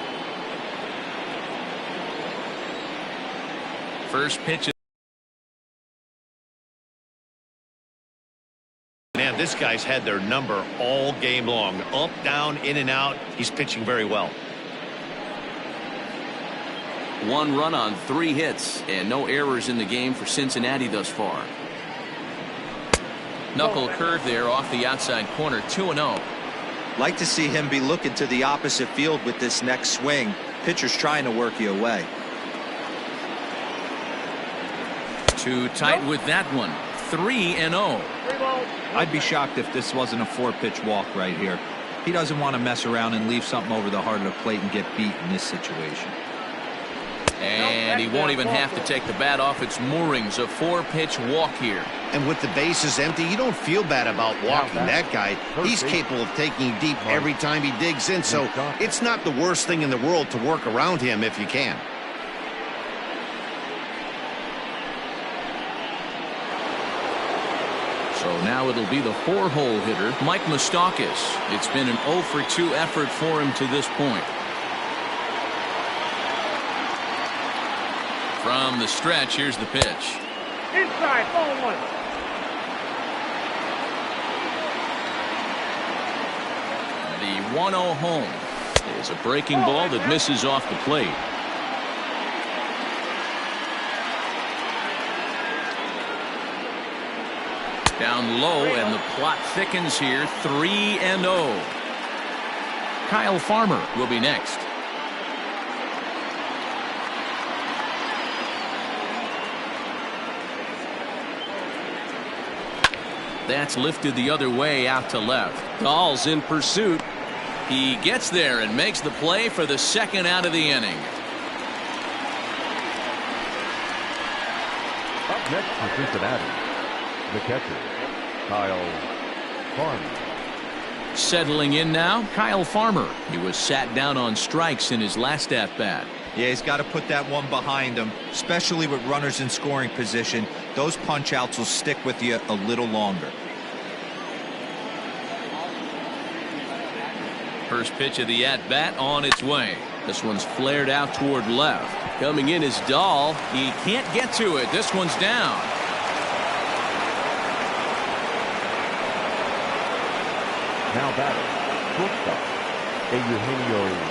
Speaker 2: First pitch.
Speaker 1: Man, this guy's had their number all game long. Up, down, in and out. He's pitching very well.
Speaker 2: 1 run on 3 hits and no errors in the game for Cincinnati thus far. Knuckle curve there off the outside corner. 2-0.
Speaker 4: Like to see him be looking to the opposite field with this next swing. Pitcher's trying to work you away.
Speaker 2: Too tight with that one. 3-0.
Speaker 4: I'd be shocked if this wasn't a 4-pitch walk right here. He doesn't want to mess around and leave something over the heart of the plate and get beat in this situation.
Speaker 2: And he won't even have to take the bat off its moorings. A 4-pitch walk here.
Speaker 1: And with the bases empty, you don't feel bad about walking that guy. He's capable of taking deep every time he digs in, so it's not the worst thing in the world to work around him if you can.
Speaker 2: So now it'll be the 4-hole hitter, Mike Moustakas. It's been an 0-for-2 effort for him to this point. From the stretch, here's the pitch.
Speaker 6: Inside, ball 1.
Speaker 2: The 1-0 home is a breaking ball that misses off the plate. Down low, and the plot thickens here. 3-0. Kyle Farmer will be next. That's lifted the other way out to left.
Speaker 7: Dahl's in pursuit.
Speaker 2: He gets there and makes the play for the second out of the inning.
Speaker 3: Up next for Cincinnati, the catcher, Kyle Farmer.
Speaker 2: Settling in now, Kyle Farmer. He was sat down on strikes in his last at-bat.
Speaker 4: Yeah, he's got to put that one behind him, especially with runners in scoring position. Those punch-outs will stick with you a little longer.
Speaker 2: First pitch of the at-bat on its way. This one's flared out toward left. Coming in is Dahl. He can't get to it. This one's down.
Speaker 3: Now batting, shortstop, Eugenio.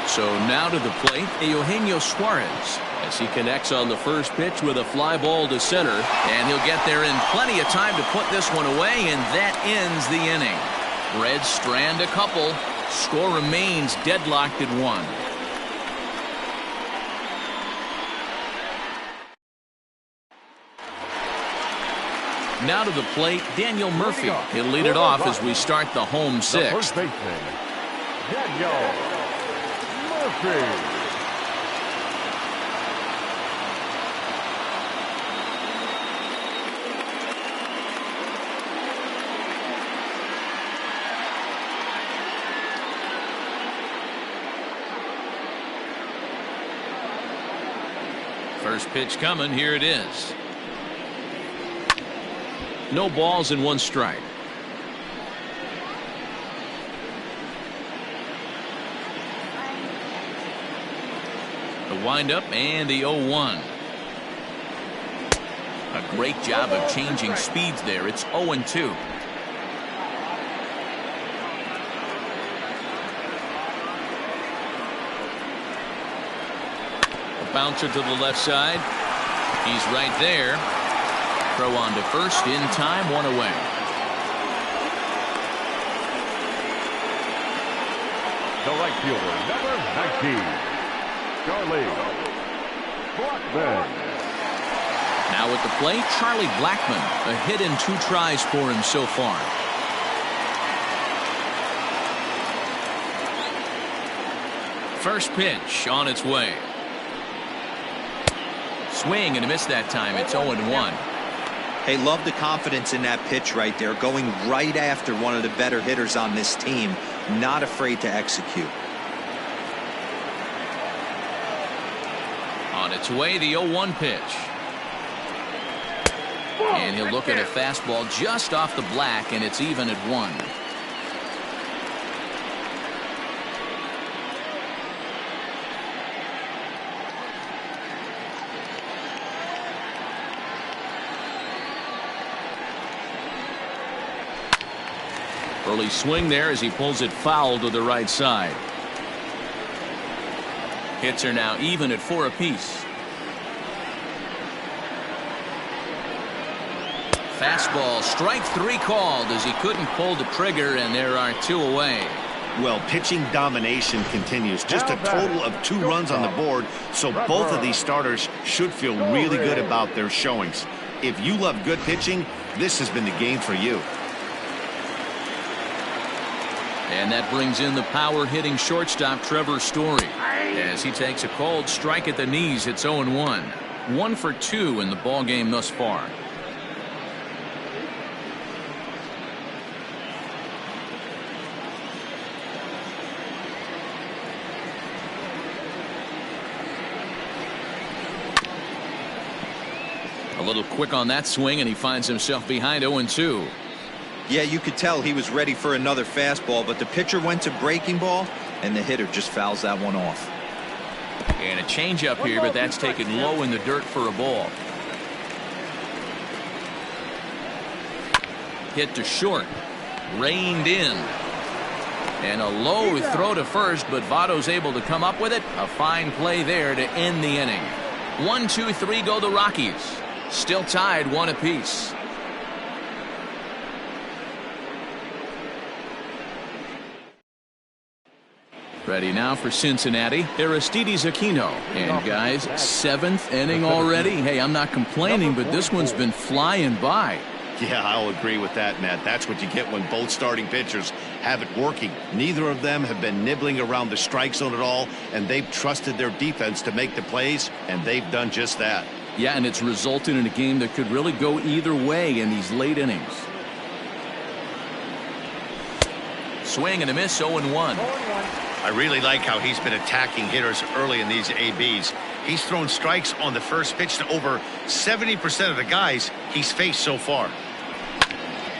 Speaker 2: So now to the plate, Eugenio Suarez, as he connects on the first pitch with a fly ball to center, and he'll get there in plenty of time to put this one away, and that ends the inning. Reds strand a couple. Score remains deadlocked at 1. Now to the plate, Daniel Murphy. He'll lead it off as we start the home sixth.
Speaker 3: The first baseman, Daniel Murphy.
Speaker 2: First pitch coming. Here it is. No balls and 1 strike. The windup and the 0-1. A great job of changing speeds there. It's 0-2. A bouncer to the left side. He's right there. Throw on to first in time, 1 away.
Speaker 3: The right fielder, number 19, Charlie Blackman.
Speaker 2: Now at the plate, Charlie Blackman. A hit in 2 tries for him so far. First pitch on its way. Swing and a miss that time. It's 0-1.
Speaker 4: Hey, love the confidence in that pitch right there. Going right after one of the better hitters on this team. Not afraid to execute.
Speaker 2: On its way, the 0-1 pitch. And he'll look at a fastball just off the black, and it's even at 1. Early swing there as he pulls it foul to the right side. Hits are now even at 4 apiece. Fastball, strike 3 called as he couldn't pull the trigger, and there are 2 away.
Speaker 1: Well, pitching domination continues. Just a total of 2 runs on the board, so both of these starters should feel really good about their showings. If you love good pitching, this has been the game for you.
Speaker 2: And that brings in the power-hitting shortstop Trevor Story. As he takes a cold strike at the knees, it's 0-1. 1 for 2 in the ballgame thus far. A little quick on that swing, and he finds himself behind 0-2.
Speaker 4: Yeah, you could tell he was ready for another fastball, but the pitcher went to breaking ball, and the hitter just fouls that one off.
Speaker 2: And a changeup here, but that's taken low in the dirt for a ball. Hit to short. Reined in. And a low throw to first, but Votto's able to come up with it. A fine play there to end the inning. 1, 2, 3 go the Rockies. Still tied 1 apiece. Ready now for Cincinnati, Aristides Aquino. And guys, 7th inning already. Hey, I'm not complaining, but this one's been flying by.
Speaker 1: Yeah, I'll agree with that, Matt. That's what you get when both starting pitchers have it working. Neither of them have been nibbling around the strike zone at all, and they've trusted their defense to make the plays, and they've done just that.
Speaker 2: Yeah, and it's resulted in a game that could really go either way in these late innings. Swing and a miss, 0-1.
Speaker 1: I really like how he's been attacking hitters early in these ABs. He's thrown strikes on the first pitch to over 70% of the guys he's faced so far.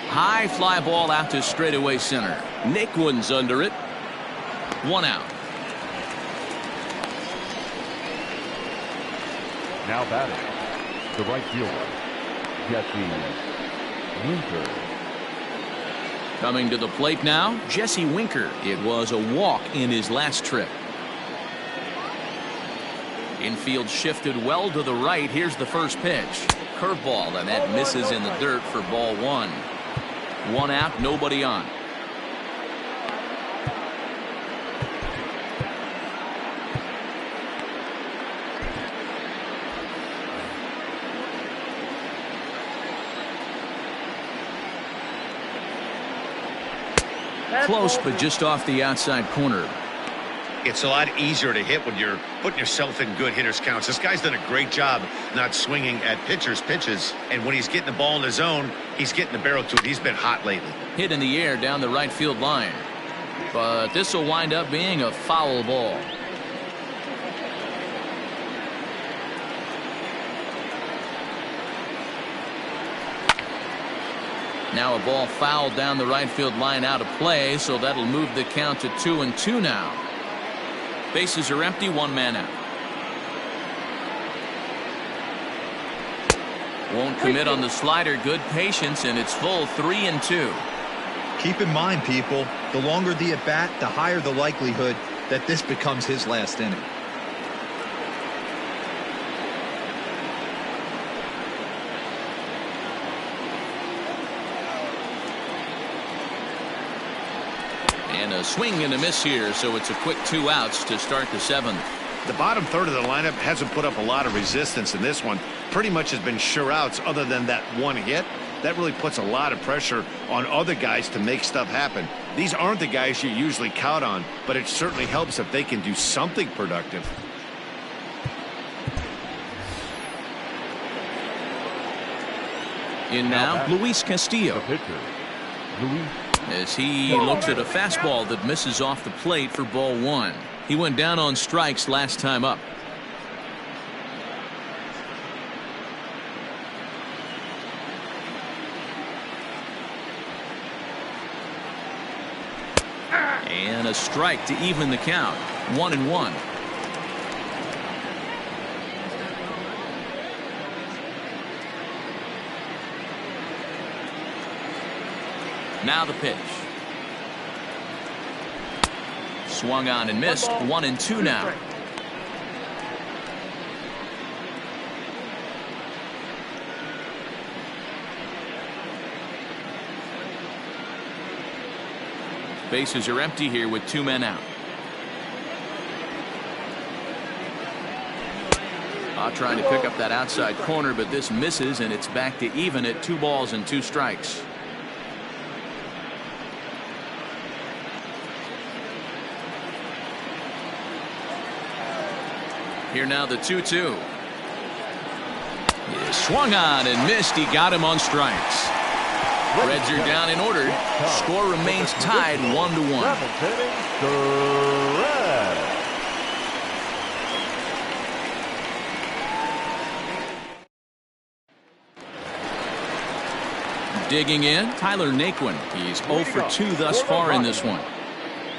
Speaker 2: High fly ball out to straightaway center. Nick Wooden's under it. 1 out.
Speaker 3: Now batting, the right fielder, Jesse Winker.
Speaker 2: Coming to the plate now, Jesse Winker. It was a walk in his last trip. Infield shifted well to the right. Here's the first pitch. Curveball, and that misses in the dirt for ball 1. 1 out, nobody on. Close, but just off the outside corner.
Speaker 1: It's a lot easier to hit when you're putting yourself in good hitters counts. This guy's done a great job not swinging at pitchers' pitches, and when he's getting the ball in the zone, he's getting the barrel to it. He's been hot lately.
Speaker 2: Hit in the air down the right field line, but this will wind up being a foul ball. Now a ball fouled down the right field line out of play, so that'll move the count to 2-2 now. Bases are empty, 1 man out. Won't commit on the slider. Good patience, and it's full 3-2.
Speaker 4: Keep in mind, people, the longer the at bat, the higher the likelihood that this becomes his last inning.
Speaker 2: And a swing and a miss here, so it's a quick 2 outs to start the 7th.
Speaker 1: The bottom third of the lineup hasn't put up a lot of resistance in this one. Pretty much has been sure outs other than that one hit. That really puts a lot of pressure on other guys to make stuff happen. These aren't the guys you usually count on, but it certainly helps if they can do something productive.
Speaker 2: In now, Luis Castillo.
Speaker 3: The pitcher, Luis.
Speaker 2: As he looks at a fastball that misses off the plate for ball 1. He went down on strikes last time up. And a strike to even the count. 1-1. Now the pitch. Swung on and missed. 1-2 now. Bases are empty here with 2 men out. Trying to pick up that outside corner, but this misses, and it's back to even at 2 balls and 2 strikes. Here now the 2-2. Swung on and missed. He got him on strikes. Reds are down and ordered. Score remains tied 1-1. Digging in, Tyler Naquin. He's 0 for 2 thus far in this one.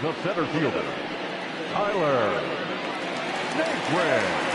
Speaker 3: The center fielder, Tyler Naquin.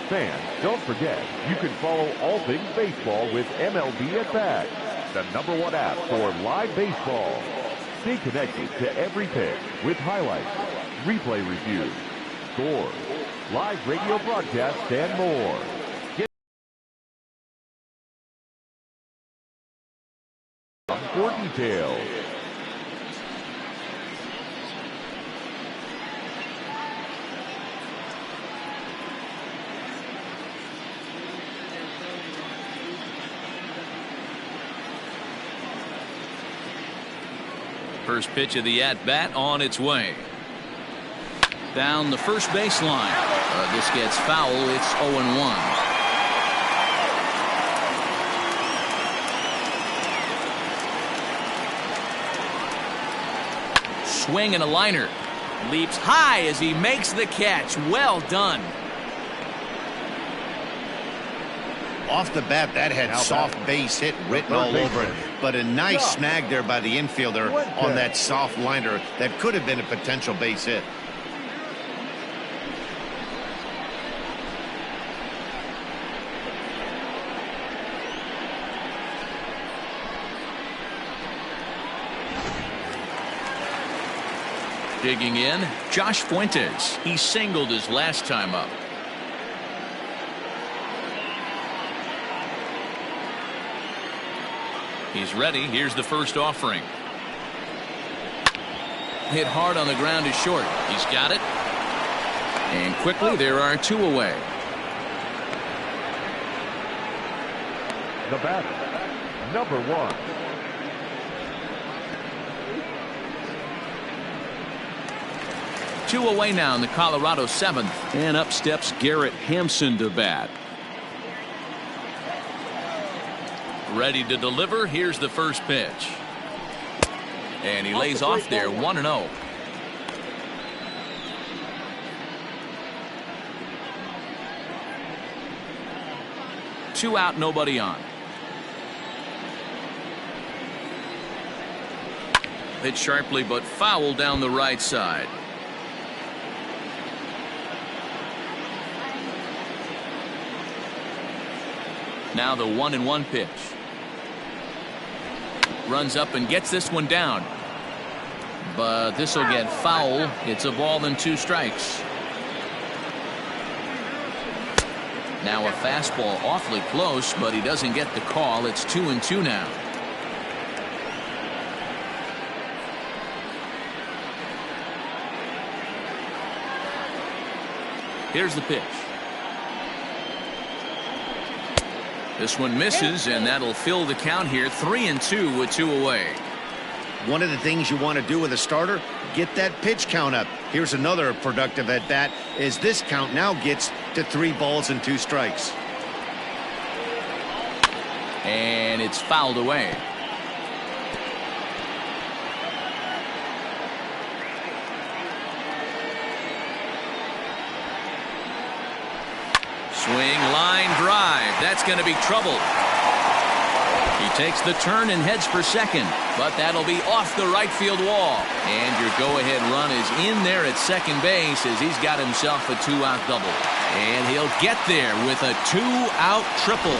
Speaker 3: Fans, don't forget, you can follow all things baseball with MLB at Bat, the #1 app for live baseball. Stay connected to every pitch with highlights, replay reviews, scores, live radio broadcasts, and more. Get for details.
Speaker 2: First pitch of the at-bat on its way. Down the first base line. This gets foul. It's 0-1. Swing and a liner. Leaps high as he makes the catch. Well done.
Speaker 1: Off the bat, that had soft base hit written all over it, but a nice snag there by the infielder on that soft liner that could have been a potential base hit.
Speaker 2: Digging in, Josh Fuentes. He singled his last time up. He's ready. Here's the first offering. Hit hard on the ground is short. He's got it. And quickly there are 2 away.
Speaker 3: The batter, number 1.
Speaker 2: Two away now in the Colorado 7th. And up steps Garrett Hampson to bat. Ready to deliver. Here's the first pitch. And he lays off there, 1-0. Two out, nobody on. Hit sharply but foul down the right side. Now the 1-1 pitch. Runs up and gets this one down. But this will get foul. It's a ball and 2 strikes. Now a fastball awfully close, but he doesn't get the call. It's 2-2 now. Here's the pitch. This one misses, and that'll fill the count here. 3-2 with 2 away.
Speaker 1: One of the things you want to do with a starter, get that pitch count up. Here's another productive at bat as this count now gets to 3 balls and 2 strikes.
Speaker 2: And it's fouled away. Swing, line, drive. That's going to be trouble. He takes the turn and heads for second, but that'll be off the right field wall. And your go-ahead run is in there at second base as he's got himself a 2-out double. And he'll get there with a 2-out triple.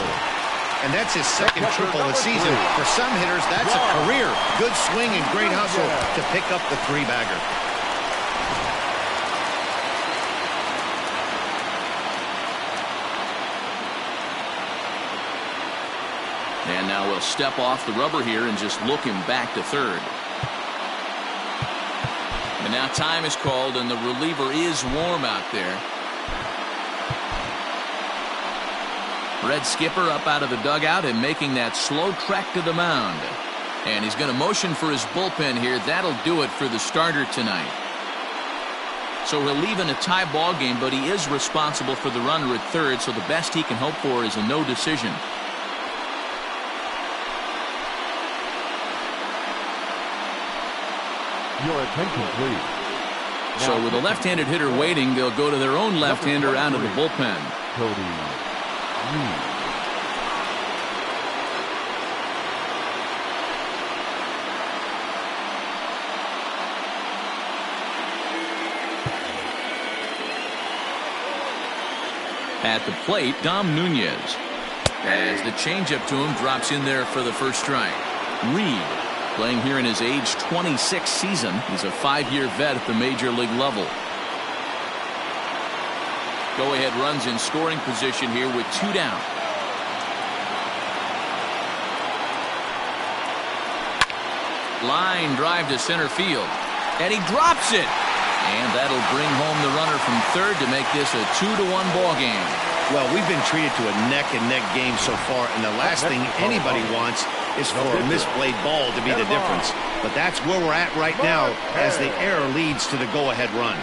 Speaker 1: And that's his second triple of the season. For some hitters, that's a career. Good swing and great hustle to pick up the 3-bagger.
Speaker 2: And now we'll step off the rubber here and just look him back to third. And now time is called, and the reliever is warm out there. Red Skipper up out of the dugout and making that slow trek to the mound. And he's going to motion for his bullpen here. That'll do it for the starter tonight. So he'll leave in a tie ball game, but he is responsible for the runner at third, so the best he can hope for is a no decision.
Speaker 3: Your attention, please.
Speaker 2: So with a left-handed hitter waiting, they'll go to their own left-hander out of the bullpen.
Speaker 3: Cody Reed.
Speaker 2: At the plate, Dom Nunez. As the changeup to him drops in there for the first strike. Reed, playing here in his age 26 season. He's a 5-year vet at the major league level. Go-ahead runs in scoring position here with 2 down. Line drive to center field. And he drops it. And that'll bring home the runner from third to make this a 2-1 ball game.
Speaker 1: Well, we've been treated to a neck-and-neck game so far, and the last thing anybody wants is for a misplayed ball to be the difference. But that's where we're at right now as the error leads to the go-ahead run.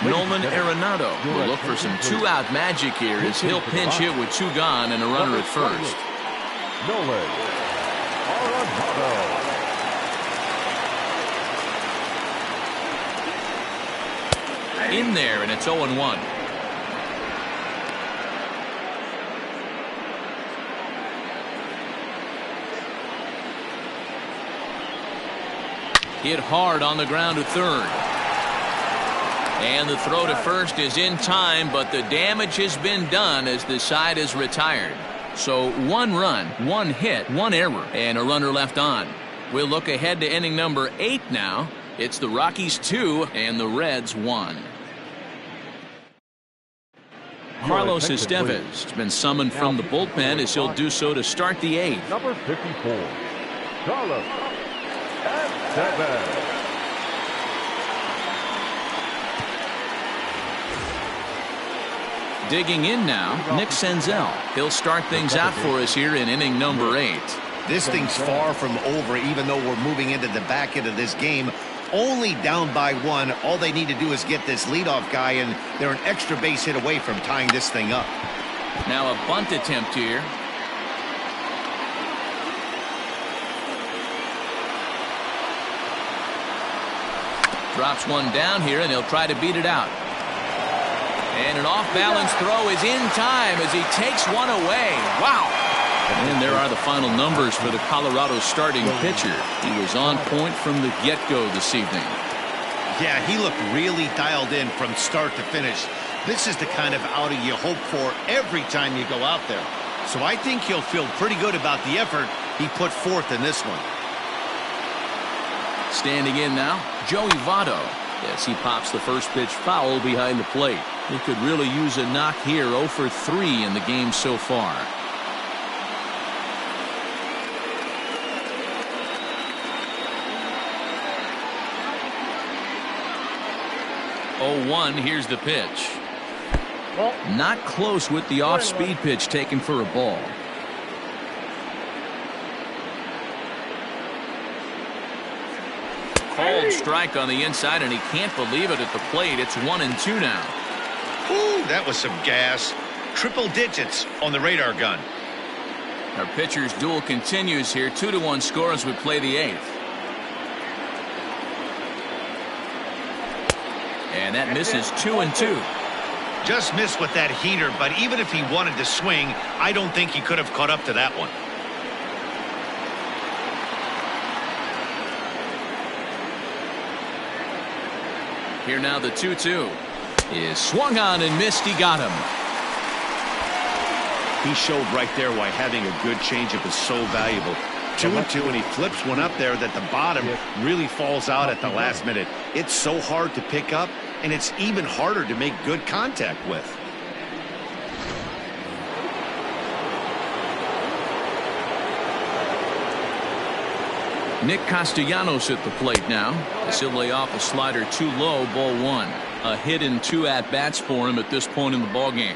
Speaker 2: Nolan Arenado will look for some 2-out magic here as he'll pinch hit with 2 gone and a runner at first.
Speaker 3: Nolan Arenado.
Speaker 2: In there, and it's 0-1. Hit hard on the ground at third. And the throw to first is in time, but the damage has been done as the side is retired. So 1 run, 1 hit, 1 error, and a runner left on. We'll look ahead to inning number 8 now. It's the Rockies 2 and the Reds 1. Carlos Estevez has been summoned from the bullpen as he'll do so to start the 8th.
Speaker 3: Number 54, Carlos Estevez.
Speaker 2: Digging in now, Nick Senzel. He'll start things out for us here in inning number 8.
Speaker 1: This thing's far from over, even though we're moving into the back end of this game. Only down by 1. All they need to do is get this leadoff guy, and they're an extra base hit away from tying this thing up.
Speaker 2: Now a bunt attempt here. Drops one down here, and he'll try to beat it out. And an off-balance throw is in time as he takes one away. Wow! And there are the final numbers for the Colorado starting pitcher. He was on point from the get-go this evening.
Speaker 1: Yeah, he looked really dialed in from start to finish. This is the kind of outing you hope for every time you go out there. So I think he'll feel pretty good about the effort he put forth in this one.
Speaker 2: Standing in now, Joey Votto, as he pops the first pitch foul behind the plate. He could really use a knock here. 0 for 3 in the game so far. 0-1, here's the pitch. Not close with the off-speed pitch taken for a ball. Cold strike on the inside, and he can't believe it at the plate. It's 1-2 now.
Speaker 1: Ooh, that was some gas. Triple digits on the radar gun.
Speaker 2: Our pitcher's duel continues here. 2-1 score as we play the 8th. And that misses 2-2.
Speaker 1: Just missed with that heater, but even if he wanted to swing, I don't think he could have caught up to that one.
Speaker 2: Here now the 2-2 is swung on and missed. He got him.
Speaker 1: He showed right there why having a good changeup is so valuable. 2-2, and he flips one up there that the bottom really falls out at the last minute. It's so hard to pick up, and it's even harder to make good contact with.
Speaker 2: Nick Castellanos at the plate now. As he'll lay off a slider too low, ball 1. A hit and 2 at-bats for him at this point in the ballgame.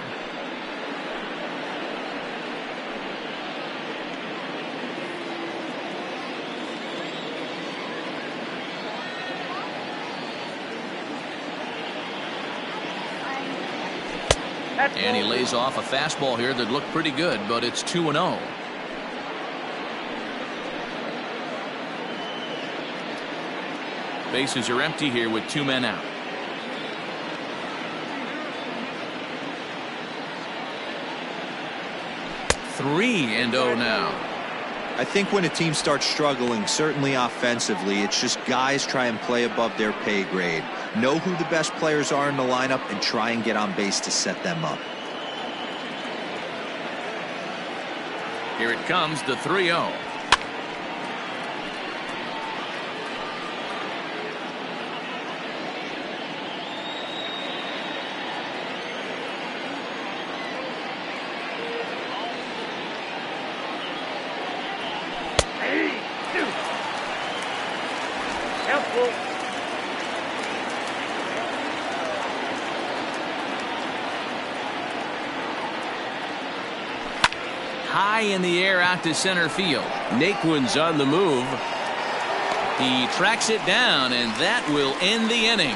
Speaker 2: And he lays off a fastball here that looked pretty good, but it's 2-0. Bases are empty here with 2 men out. 3-0 now.
Speaker 4: I think when a team starts struggling, certainly offensively, it's just guys try and play above their pay grade. Know who the best players are in the lineup and try and get on base to set them up.
Speaker 2: Here it comes, the 3-0. High in the air out to center field. Naquin's on the move. He tracks it down, and that will end the inning.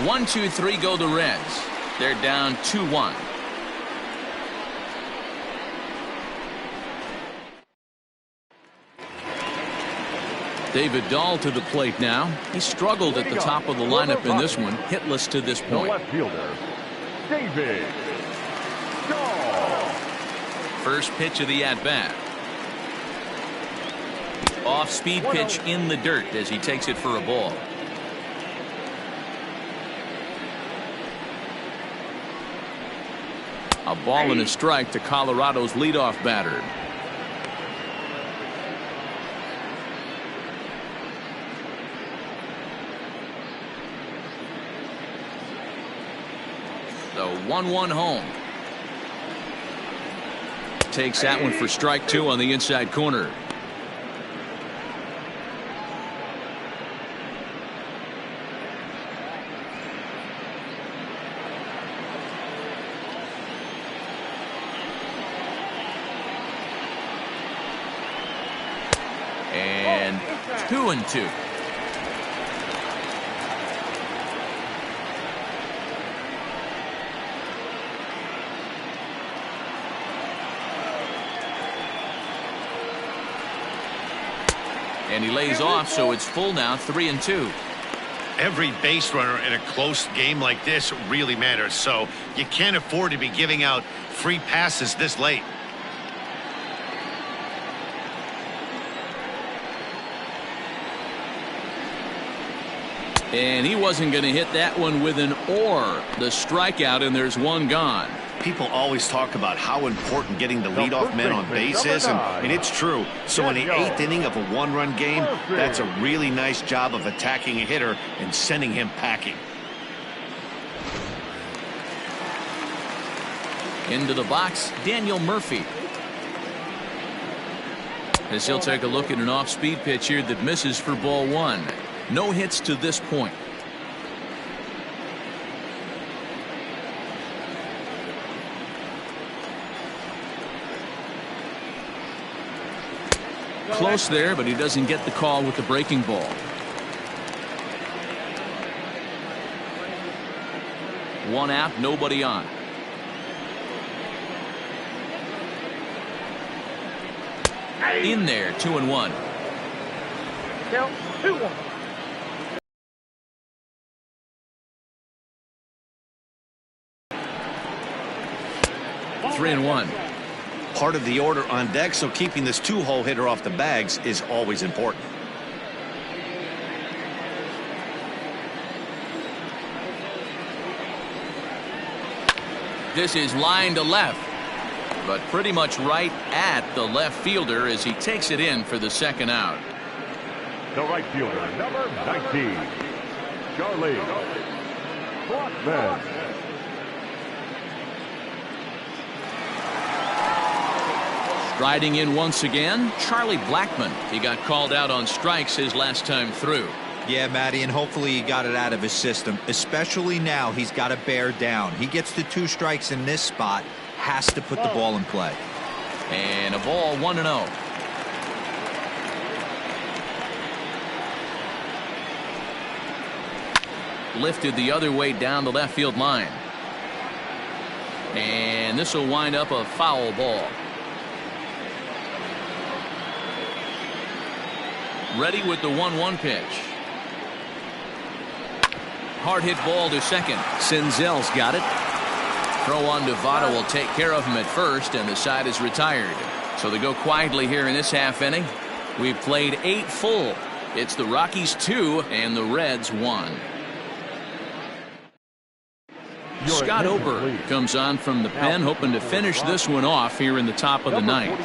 Speaker 2: 1-2-3 go the Reds. They're down 2-1. David Dahl to the plate now. He struggled at the top of the lineup in this one. Hitless to this point.
Speaker 3: Left fielder, David Dahl.
Speaker 2: First pitch of the at-bat. Off-speed pitch in the dirt as he takes it for a ball. A ball and a strike to Colorado's leadoff batter. The 1-1 home. Takes that one for strike two on the inside corner. And 2-2. And he lays off, so it's full now, 3-2.
Speaker 1: Every base runner in a close game like this really matters, so you can't afford to be giving out free passes this late.
Speaker 2: And he wasn't going to hit that one with an or. The strikeout, and there's one gone.
Speaker 1: People always talk about how important getting the leadoff men on base is, and it's true. So in the 8th inning of a one-run game, that's a really nice job of attacking a hitter and sending him packing.
Speaker 2: Into the box, Daniel Murphy. As he'll take a look at an off-speed pitch here that misses for ball one. No hits to this point. Close there, but he doesn't get the call with the breaking ball. One out, nobody on. In there, 2-1.
Speaker 6: Count 2-1.
Speaker 2: Three and one.
Speaker 1: Part of the order on deck, so keeping this two-hole hitter off the bags is always important.
Speaker 2: This is line to left, but pretty much right at the left fielder as he takes it in for the second out.
Speaker 3: The right fielder, number 19, Charlie Blackman.
Speaker 2: Striding in once again, Charlie Blackman. He got called out on strikes his last time through.
Speaker 4: Yeah, Matty, and hopefully he got it out of his system. Especially now, he's got to bear down. He gets the 2 strikes in this spot, has to put the ball in play.
Speaker 2: And a ball, 1-0. Lifted the other way down the left field line. And this will wind up a foul ball. Ready with the 1-1 pitch. Hard hit ball to second. Senzel's got it. Throw on to Votto will take care of him at first, and the side is retired. So they go quietly here in this half inning. We've played 8 full. It's the Rockies 2 and the Reds 1. Scott Ober comes on from the pen, hoping to finish this one off here in the top of the ninth.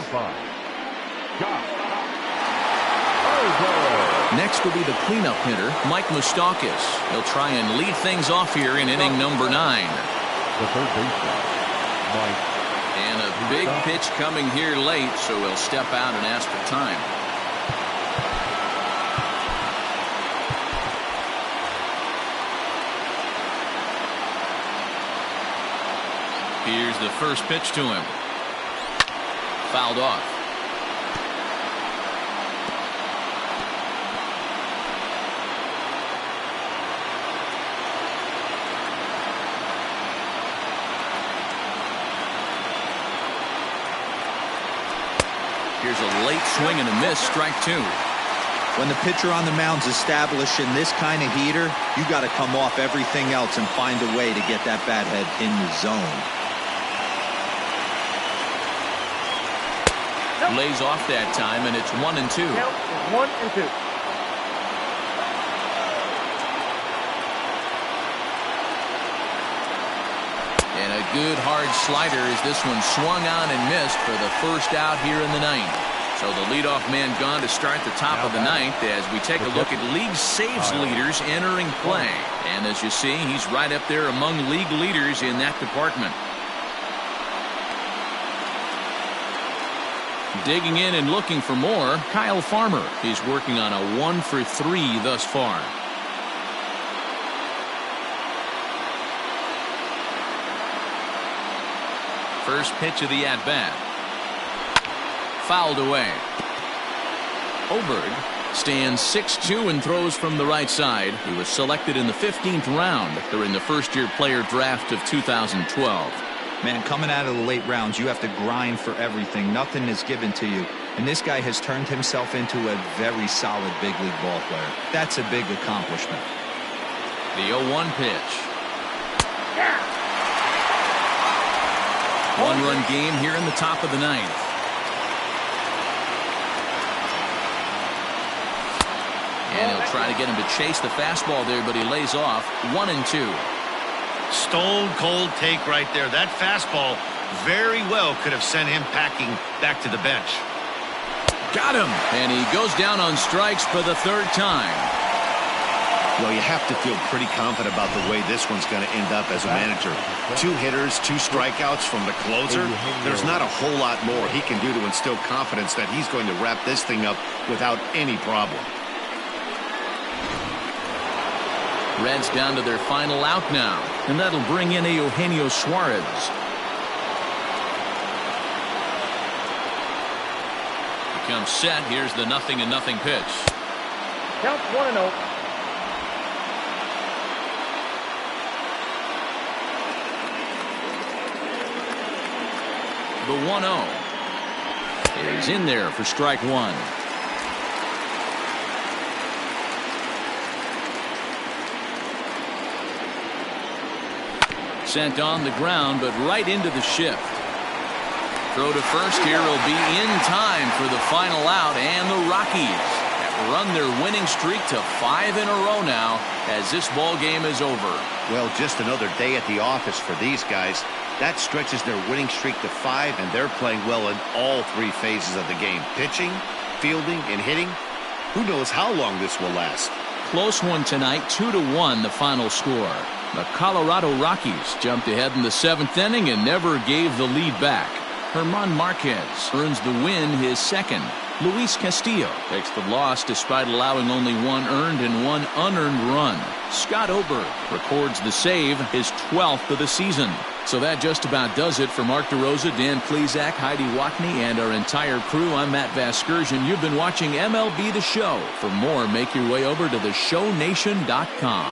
Speaker 2: Next will be the cleanup hitter, Mike Moustakas. He'll try and lead things off here in inning number 9.
Speaker 3: The third baseman, Mike.
Speaker 2: And a big pitch coming here late, so he'll step out and ask for time. Here's the first pitch to him. Fouled off. Here's a late swing and a miss, strike 2.
Speaker 4: When the pitcher on the mound's establishing this kind of heater, you got to come off everything else and find a way to get that bat head in the zone.
Speaker 2: Lays off that time, and it's 1-2.
Speaker 6: 1-2.
Speaker 2: And a good hard slider as this one swung on and missed for the first out here in the ninth. So the leadoff man gone to start the top of the ninth as we take a look at league saves leaders entering play. And as you see, he's right up there among league leaders in that department. Digging in and looking for more, Kyle Farmer. He's working on a 1-for-3 thus far. First pitch of the at-bat. Fouled away. Oberg stands 6'2" and throws from the right side. He was selected in the 15th round during the first-year player draft of 2012.
Speaker 4: Man, coming out of the late rounds, you have to grind for everything. Nothing is given to you. And this guy has turned himself into a very solid big league ball player. That's a big accomplishment.
Speaker 2: The 0-1 pitch. One-run game here in the top of the ninth. And he'll try to get him to chase the fastball there, but he lays off. 1-2.
Speaker 1: Stone cold take right there. That fastball very well could have sent him packing back to the bench.
Speaker 2: Got him. And he goes down on strikes for the third time.
Speaker 1: Well, you have to feel pretty confident about the way this one's going to end up as a manager. 2 hitters, 2 strikeouts from the closer. There's not a whole lot more he can do to instill confidence that he's going to wrap this thing up without any problem.
Speaker 2: Reds down to their final out now, and that'll bring in Eugenio Suarez. Becomes set. Here's the 0-0 pitch.
Speaker 6: Count 1-0.
Speaker 2: The 1-0 is in there for strike one. Sent on the ground, but right into the shift. Throw to first here will be in time for the final out, and the Rockies have run their winning streak to 5 in a row now as this ball game is over.
Speaker 1: Well, just another day at the office for these guys. That stretches their winning streak to 5, and they're playing well in all 3 phases of the game. Pitching, fielding, and hitting. Who knows how long this will last.
Speaker 2: Close one tonight, 2-1 the final score. The Colorado Rockies jumped ahead in the 7th inning and never gave the lead back. Herman Marquez earns the win, his second. Luis Castillo takes the loss despite allowing only 1 earned and 1 unearned run. Scott Oberg records the save, his 12th of the season. So that just about does it for Mark DeRosa, Dan Plesac, Heidi Watney, and our entire crew. I'm Matt Vasgersian. You've been watching MLB The Show. For more, make your way over to theshownation.com.